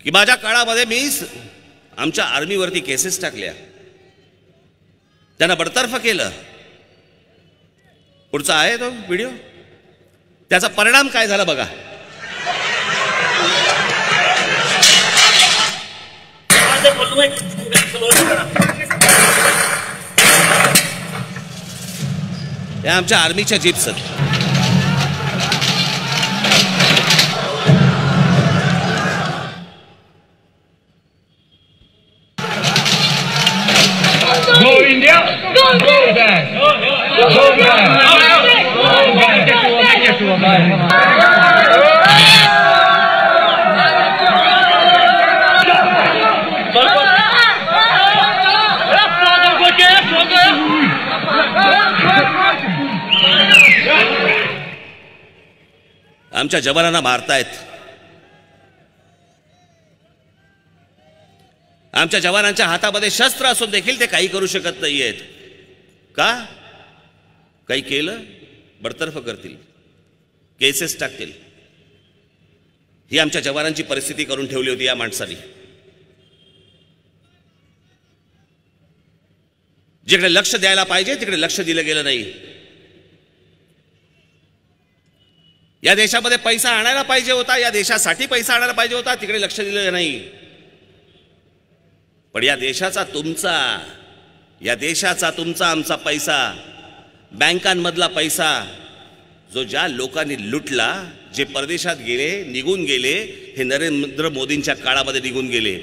की माझ्या काळामध्ये मी आमच्या आर्मीवरती केसेस टाकल्या, त्यांना बडतर्फ केलं. पुढचा आहे तो व्हिडिओ. त्याचा परिणाम काय झाला बघा. या आमच्या आर्मीच्या jeeps Go India! Go back! Go आमच्या जवानांना मारतायत. आमच्या जवानांच्या हातामध्ये शस्त्र असून देखील ते काही करू शकत नाहीयेत. का? काही केलं बडतर्फ करतील, केसेस टाकतील. ही आमच्या जवानांची परिस्थिती करून ठेवली होती या माणसांनी. जिकडे लक्ष द्यायला पाहिजे तिकडे लक्ष दिलं गेलं नाही. या देशामध्ये पैसा आणायला पाहिजे होता, या देशासाठी पैसा आणायला पाहिजे होता, तिकडे लक्ष दिलं नाही. पण या देशाचा तुमचा आमचा पैसा, बँकांमधला पैसा जो ज्या लोकांनी लुटला, जे परदेशात गेले, निघून गेले, हे नरेंद्र मोदींच्या काळामध्ये निघून गेले.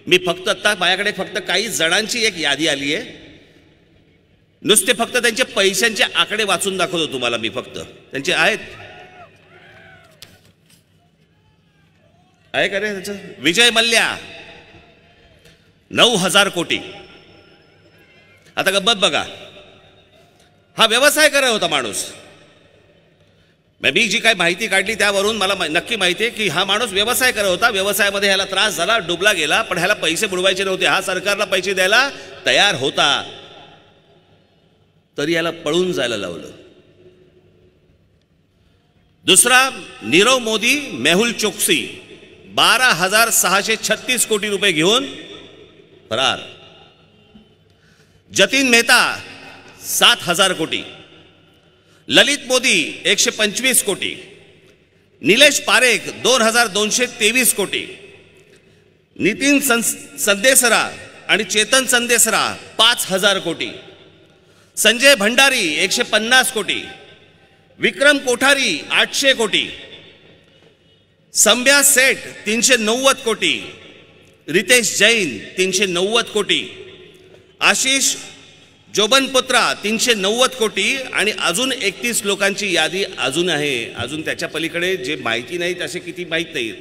मी फक्त आता माझ्याकडे फक्त काही जणांची एक यादी आली आहे. नुसते फक्त त्यांचे पैशांचे आकडे वाचून दाखवतो तुम्हाला मी. फक्त त्यांचे आहेत, आहे का रे त्याचं. विजय मल्ल्या 9,000 कोटी. आता गब्बत बघा, हा व्यवसाय करत होता माणूस. मी जी काही माहिती काढली त्यावरून मला नक्की माहिती आहे की हा माणूस व्यवसाय करत होता. व्यवसायामध्ये ह्याला त्रास झाला, डुबला गेला, पण ह्याला पैसे बुडवायचे नव्हते. हा सरकारला पैसे द्यायला तयार होता. तरी याला पळून जायला लावलं. दुसरा, नीरव मोदी, मेहुल चोक्सी 12,636 कोटी रुपये घेऊन फरार. जतीन मेहता 7,000 कोटी, ललित मोदी 125 कोटी, निलेश पारेख 2,223 कोटी, नितीन संदेसरा आणि चेतन संदेसरा 5,000 कोटी, संजय भंडारी 150 कोटी, विक्रम कोठारी 800 कोटी, संभ्या सेठ 390 कोटी, रितेश जैन 390 कोटी, आशिष जोबनपुत्रा 390 कोटी आणि अजून 31 लोकांची यादी अजून आहे. अजून त्याच्या पलीकडे जे माहिती नाहीत असे किती माहीत नाहीत.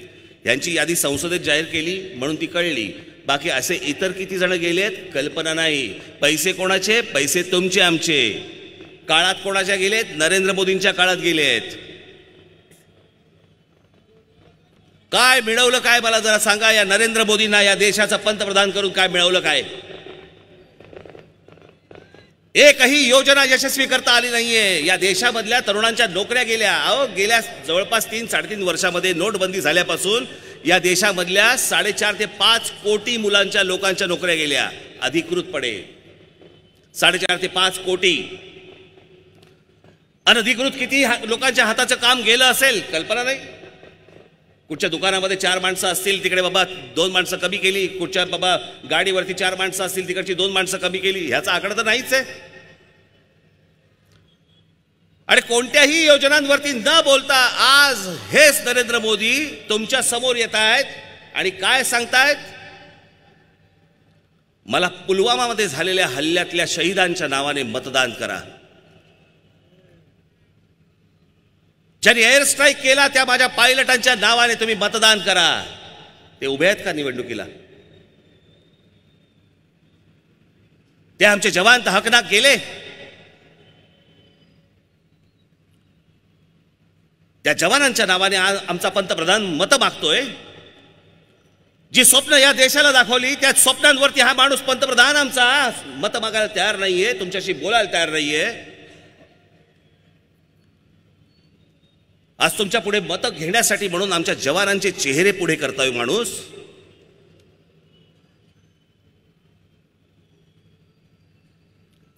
यांची यादी संसदेत जाहीर केली म्हणून ती कळली. बाकी असे इतर किती जण गेलेत कल्पना नाही. पैसे कोणाचे? पैसे तुमचे आमचे. काळात कोणाच्या गेलेत? नरेंद्र मोदींच्या काळात गेलेत. काय मिळवलं काय मला जरा सांगा. या नरेंद्र मोदींना या देशाचा पंतप्रधान करून काय मिळवलं काय? एकही योजना यशस्वी करता आली नाहीये. या देशामधल्या तरुणांच्या नोकऱ्या गेल्या. अहो, गेल्या जवळपास 3-3.5 वर्षामध्ये नोटबंदी झाल्यापासून या देशामधल्या 4.5 ते 5 कोटी मुलांच्या लोकांच्या नोकऱ्या गेल्या अधिकृतपणे. 4.5 ते 5 कोटी. अनधिकृत किती लोकांच्या हाताचं काम गेलं असेल कल्पना नाही. कुठच्या दुकानामध्ये 4 माणसं असतील तिकडे बाबा 2 माणसं कमी केली. कुठच्या बाबा गाडीवरती 4 माणसं असतील तिकडची 2 माणसं कमी केली. ह्याचा आकडा तर नाहीच आहे. आणि कोणत्याही योजनांवरती न बोलता आज हेच नरेंद्र मोदी तुमच्या समोर येत आहेत आणि काय सांगतायत? मला पुलवामामध्ये झालेल्या हल्ल्यातल्या शहीदांच्या नावाने मतदान करा. ज्यांनी एअर स्ट्राईक केला त्या माझ्या पायलटांच्या नावाने तुम्ही मतदान करा. ते उभे आहेत का निवडणुकीला? ते आमचे जवान तर हकनाक गेले. त्या जवानांच्या नावाने आज आमचा पंतप्रधान मतं मागतोय. जी स्वप्न या देशाला दाखवली त्या स्वप्नांवरती हा माणूस पंतप्रधान आमचा मतं मागायला तयार नाहीये. तुमच्याशी बोलायला तयार नाहीये. आज तुमच्या पुढे मतं घेण्यासाठी म्हणून आमच्या जवानांचे चेहरे पुढे करतोय माणूस.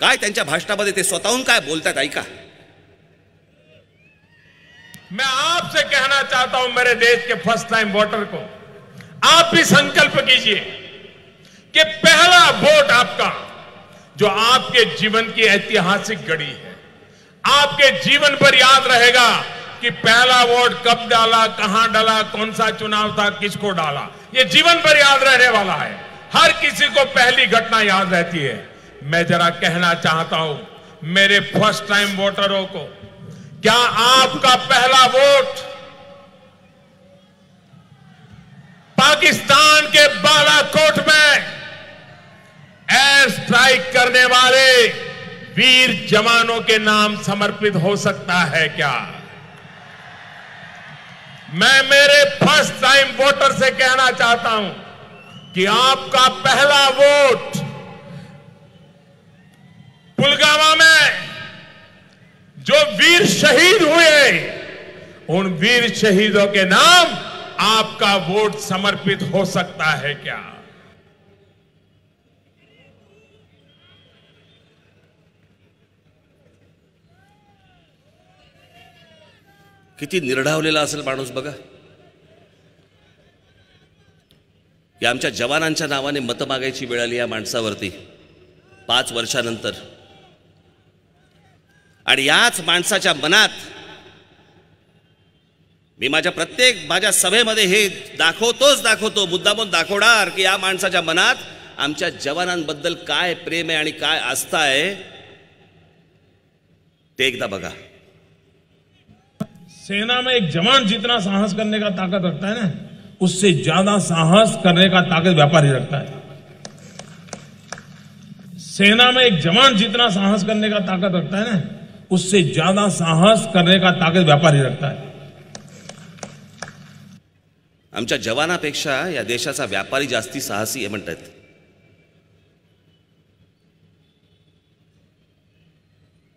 काय त्यांच्या भाषणामध्ये ते स्वतःहून काय बोलतात ऐका. मैं आपसे कहना चाहता हूं मेरे देश के फर्स्ट टाइम वोटर को, आप भी संकल्प कीजिए कि पहला वोट आपका जो आपके जीवन की ऐतिहासिक घड़ी है, आपके जीवन पर याद रहेगा कि पहला वोट कब डाला, कहां डाला, कौन सा चुनाव था, किसको डाला. ये जीवन भर याद रहने वाला है. हर किसी को पहली घटना याद रहती है. मैं जरा कहना चाहता हूं मेरे फर्स्ट टाइम वोटरों को, क्या आपका पहला वोट पाकिस्तान के बालाकोट में एयर स्ट्राइक करने वाले वीर जवानों के नाम समर्पित हो सकता है क्या? मैं मेरे फर्स्ट टाइम वोटर से कहना चाहता हूं कि आपका पहला वोट पुलवामा में जो वीर शहीद हुए उन वीर शहीदों के नाम आपका वोट समर्पित हो सकता है क्या? किती निर्ढावलेला असेल माणूस बघा. की आमच्या जवानांच्या नावाने मतं मागायची वेळ आली या माणसावरती 5 वर्षानंतर. आणि याच माणसाच्या मनात मी माझ्या सभेमध्ये हे दाखवतो मुद्दामून दाखवणार की या माणसाच्या मनात आमच्या जवानांबद्दल काय प्रेम आहे आणि काय आस्था आहे ते एकदा बघा. सेना में एक जवान जितना साहस करने का ताकत रखता है ना, उससे ज्यादा साहस करने का ताकत व्यापारी रखता है. सेना में एक जवान जितना साहस करने का ताकत रखता है ना, उससे ज्यादा साहस करने का ताकत व्यापारी रखता है. आमच्या जवानापेक्षा या देशाचा व्यापारी जास्ती साहसी आहे म्हणतात.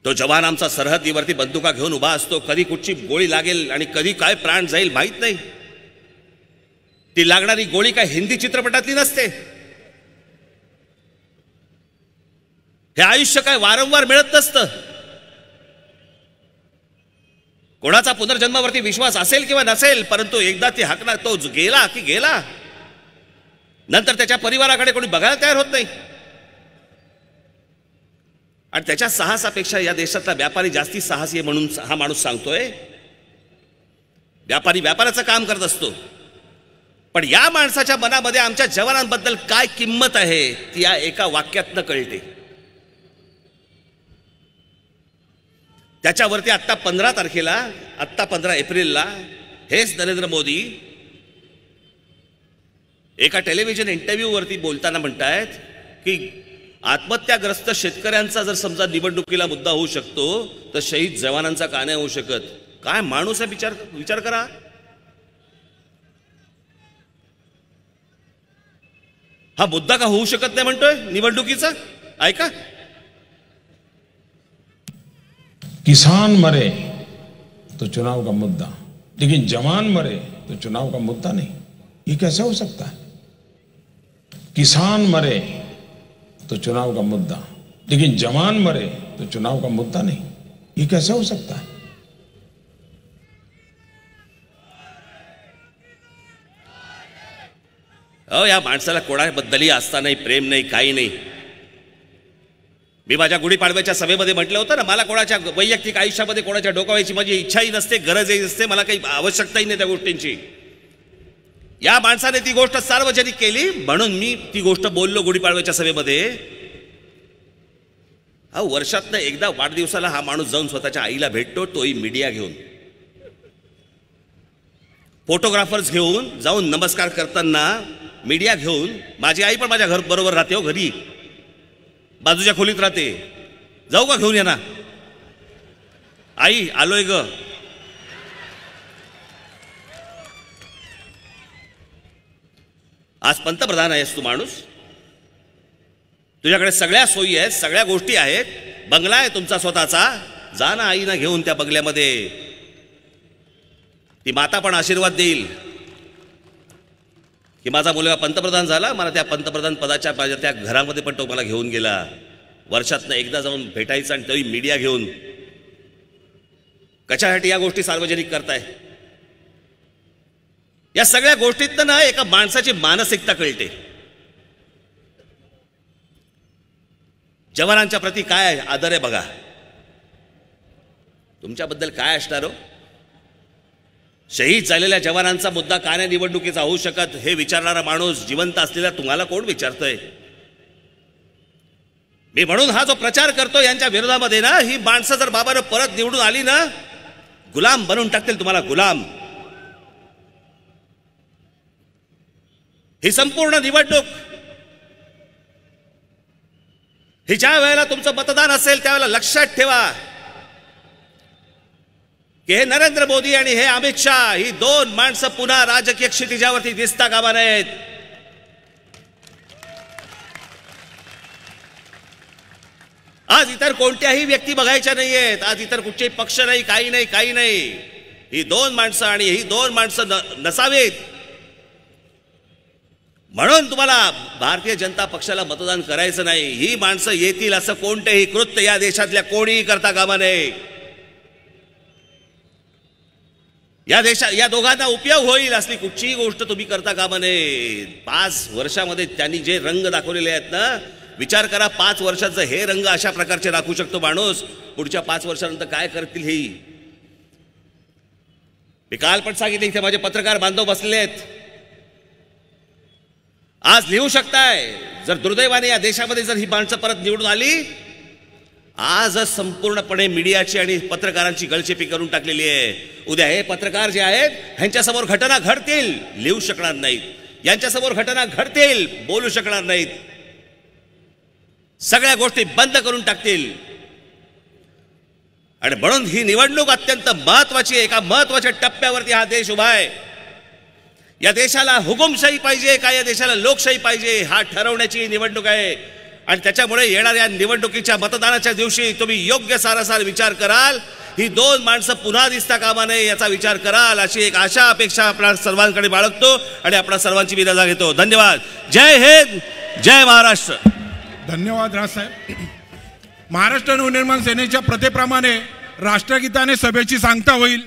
तो जवान आमचा सरहद्दीवरती बंदुका घेऊन उभा असतो. कधी कुठची गोळी लागेल आणि कधी काय प्राण जाईल माहित नाही. ती लागणारी गोळी काय हिंदी चित्रपटातली नसते. हे आयुष्य काय वारंवार मिळत नसतं. कोणाचा पुनर्जन्मावरती विश्वास असेल किंवा नसेल, परंतु एकदा ती हाकणार तो गेला की गेला. नंतर त्याच्या परिवाराकडे कोणी बघायला तयार होत नाही. आणि त्याच्या साहसापेक्षा या देशातला व्यापारी जास्ती साहसी आहे म्हणून हा माणूस सांगतोय. व्यापारी व्यापाराचं काम करत असतो, पण या माणसाच्या मनामध्ये आमच्या जवानांबद्दल काय किंमत आहे ती या एका वाक्यातनं कळते. त्याच्यावरती आत्ता 15 एप्रिलला हेच नरेंद्र मोदी एका टेलिव्हिजन इंटरव्ह्यूवरती बोलताना म्हणतायत की आत्महत्याग्रस्त शेतकऱ्यांचा जर समजा निवडणुकीला मुद्दा होऊ शकतो तर शहीद जवानांचा का नाही होऊ शकत. काय माणूस आहे, विचार करा. हा मुद्दा का होऊ शकत नाही म्हणतोय निवडणुकीचा. ऐका, किसान मरे तो चुनाव का मुद्दा, लेकिन जवान मरे तो चुनाव का मुद्दा नहीं. ये कैसे हो सकता है? किसान मरे तो चुनाव का मुद्दा, लेकिन जवान मरे तो चुनाव का मुद्दा नहीं. ये कैसे हो सकता है? या माणसाला कोणाबद्दलही आस्था नाही, प्रेम नाही, काही नाही. मी माझ्या गुढीपाडव्याच्या सभेमध्ये म्हटलं होतं ना, मला कोणाच्या वैयक्तिक आयुष्यामध्ये कोणाच्या डोकावायची माझी इच्छाही नसते, गरजही नसते, मला काही आवश्यकताही नाही त्या गोष्टींची. या माणसाने ती गोष्ट सार्वजनिक केली म्हणून मी ती गोष्ट बोललो गुढीपाडव्याच्या सभेमध्ये. वर्षातनं एकदा वाढदिवसाला हा माणूस जाऊन स्वतःच्या आईला भेटतो, तोही मीडिया घेऊन, फोटोग्राफर्स घेऊन जाऊन नमस्कार करताना मीडिया घेऊन. माझी आई पण माझ्या घर बरोबर राहते हो, घरी बाजूच्या खोलीत राहते. जाऊ का घेऊन? या ना आई, आलोय ग. आज पंतप्रधान आहेस तू माणूस, तुझ्याकडे सगळ्या सोयी आहेत, सगळ्या गोष्टी आहेत, बंगला आहे तुमचा स्वतःचा. जा ना आईना घेऊन त्या बंगल्यामध्ये. ती माता पण आशीर्वाद देईल की माझा मुलगा पंतप्रधान झाला, मला त्या पंतप्रधान पदाच्या माझ्या त्या घरामध्ये पण तो मला घेऊन गेला. वर्षातनं एकदा जाऊन भेटायचं आणि तोही मीडिया घेऊन. कशासाठी या गोष्टी सार्वजनिक करताय? या सगळ्या गोष्टीतनं ना एका माणसाची मानसिकता कळते. जवानांच्या प्रती काय आदर आहे बघा. तुमच्याबद्दल काय असणार हो? शहीद झालेल्या जवानांचा मुद्दा का नाही निवडणुकीचा होऊ शकत हे विचारणारा माणूस जिवंत असलेला तुम्हाला कोण विचारतोय? मी म्हणून हा जो प्रचार करतो यांच्या विरोधामध्ये ना, ही माणसं जर बाबानं परत निवडून आली ना, गुलाम बनवून टाकतील तुम्हाला, गुलाम. ही संपूर्ण निवडणूक ही ज्या वेळेला तुमचं मतदान असेल त्यावेळेला लक्षात ठेवा की हे नरेंद्र मोदी आणि हे अमित शाह ही दोन माणसं पुन्हा राजकीय क्षितिजावरती दिसता कामा नयेत. आज इतर कोणत्याही व्यक्ती बघायच्या नाहीयेत. आज इतर कुठचेही पक्ष नाही, काही नाही, काही नाही. ही दोन माणसं आणि ही दोन माणसं नसावीत. म्हणून तुम्हाला भारतीय जनता पक्षाला मतदान करायचं नाही. ही माणसं येतील असं कोणतेही कृत्य या देशातल्या कोणीही करता कामा नये. या दोघांना उपयोग होईल असली कुठचीही गोष्ट तुम्ही करता कामा नये. 5 वर्षामध्ये त्यांनी जे रंग दाखवलेले आहेत ना, विचार करा 5 वर्षाचं हे रंग अशा प्रकारचे दाखवू शकतो माणूस. पुढच्या 5 वर्षानंतर काय करतील हे. मी काल पण सांगितले, इथे माझे पत्रकार बांधव बसलेले आहेत. आज लिहू शकताय, जर दुर्दैवाने या देशामध्ये जर ही माणसं परत निवडून आली, आजच संपूर्णपणे मीडियाची आणि पत्रकारांची गळचेपी करून टाकलेली आहे. उद्या हे पत्रकार जे आहेत ह्यांच्यासमोर घटना घडतील, लिहू शकणार नाहीत. यांच्यासमोर घटना घडतील, बोलू शकणार नाहीत. सगळ्या गोष्टी बंद करून टाकतील. आणि म्हणून ही निवडणूक अत्यंत महत्वाची आहे. एका महत्वाच्या टप्प्यावरती हा देश उभा आहे. या देशाला हुकुमशाही पाहिजे का या देशाला लोकशाही पाहिजे हा ठरवण्याची निवडणूक आहे. आणि त्याच्यामुळे येणाऱ्या निवडणुकीच्या मतदानाच्या दिवशी तुम्ही योग्य सारासार विचार कराल, ही दोन माणसं पुन्हा दिसता कामा नये याचा विचार कराल, अशी एक आशा अपेक्षा आपल्या सर्वांकडे बाळगतो आणि आपल्या सर्वांची मी रजा घेतो. धन्यवाद. जय हिंद, जय महाराष्ट्र. धन्यवाद राजसाहेब. महाराष्ट्र नवनिर्माण सेनेच्या प्रथेप्रमाणे राष्ट्रगीताने सभेची सांगता होईल.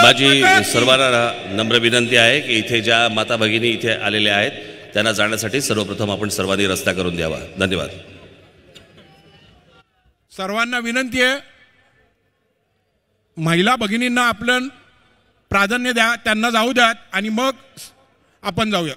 माझी सर्वांना नम्र विनंती आहे की इथे ज्या माता भगिनी इथे आलेल्या आहेत त्यांना जाण्यासाठी सर्वप्रथम आपण सर्वांनी रस्ता करून द्यावा. धन्यवाद. सर्वांना विनंती आहे, महिला भगिनींना आपलं प्राधान्य द्या, त्यांना जाऊ द्या आणि मग आपण जाऊया.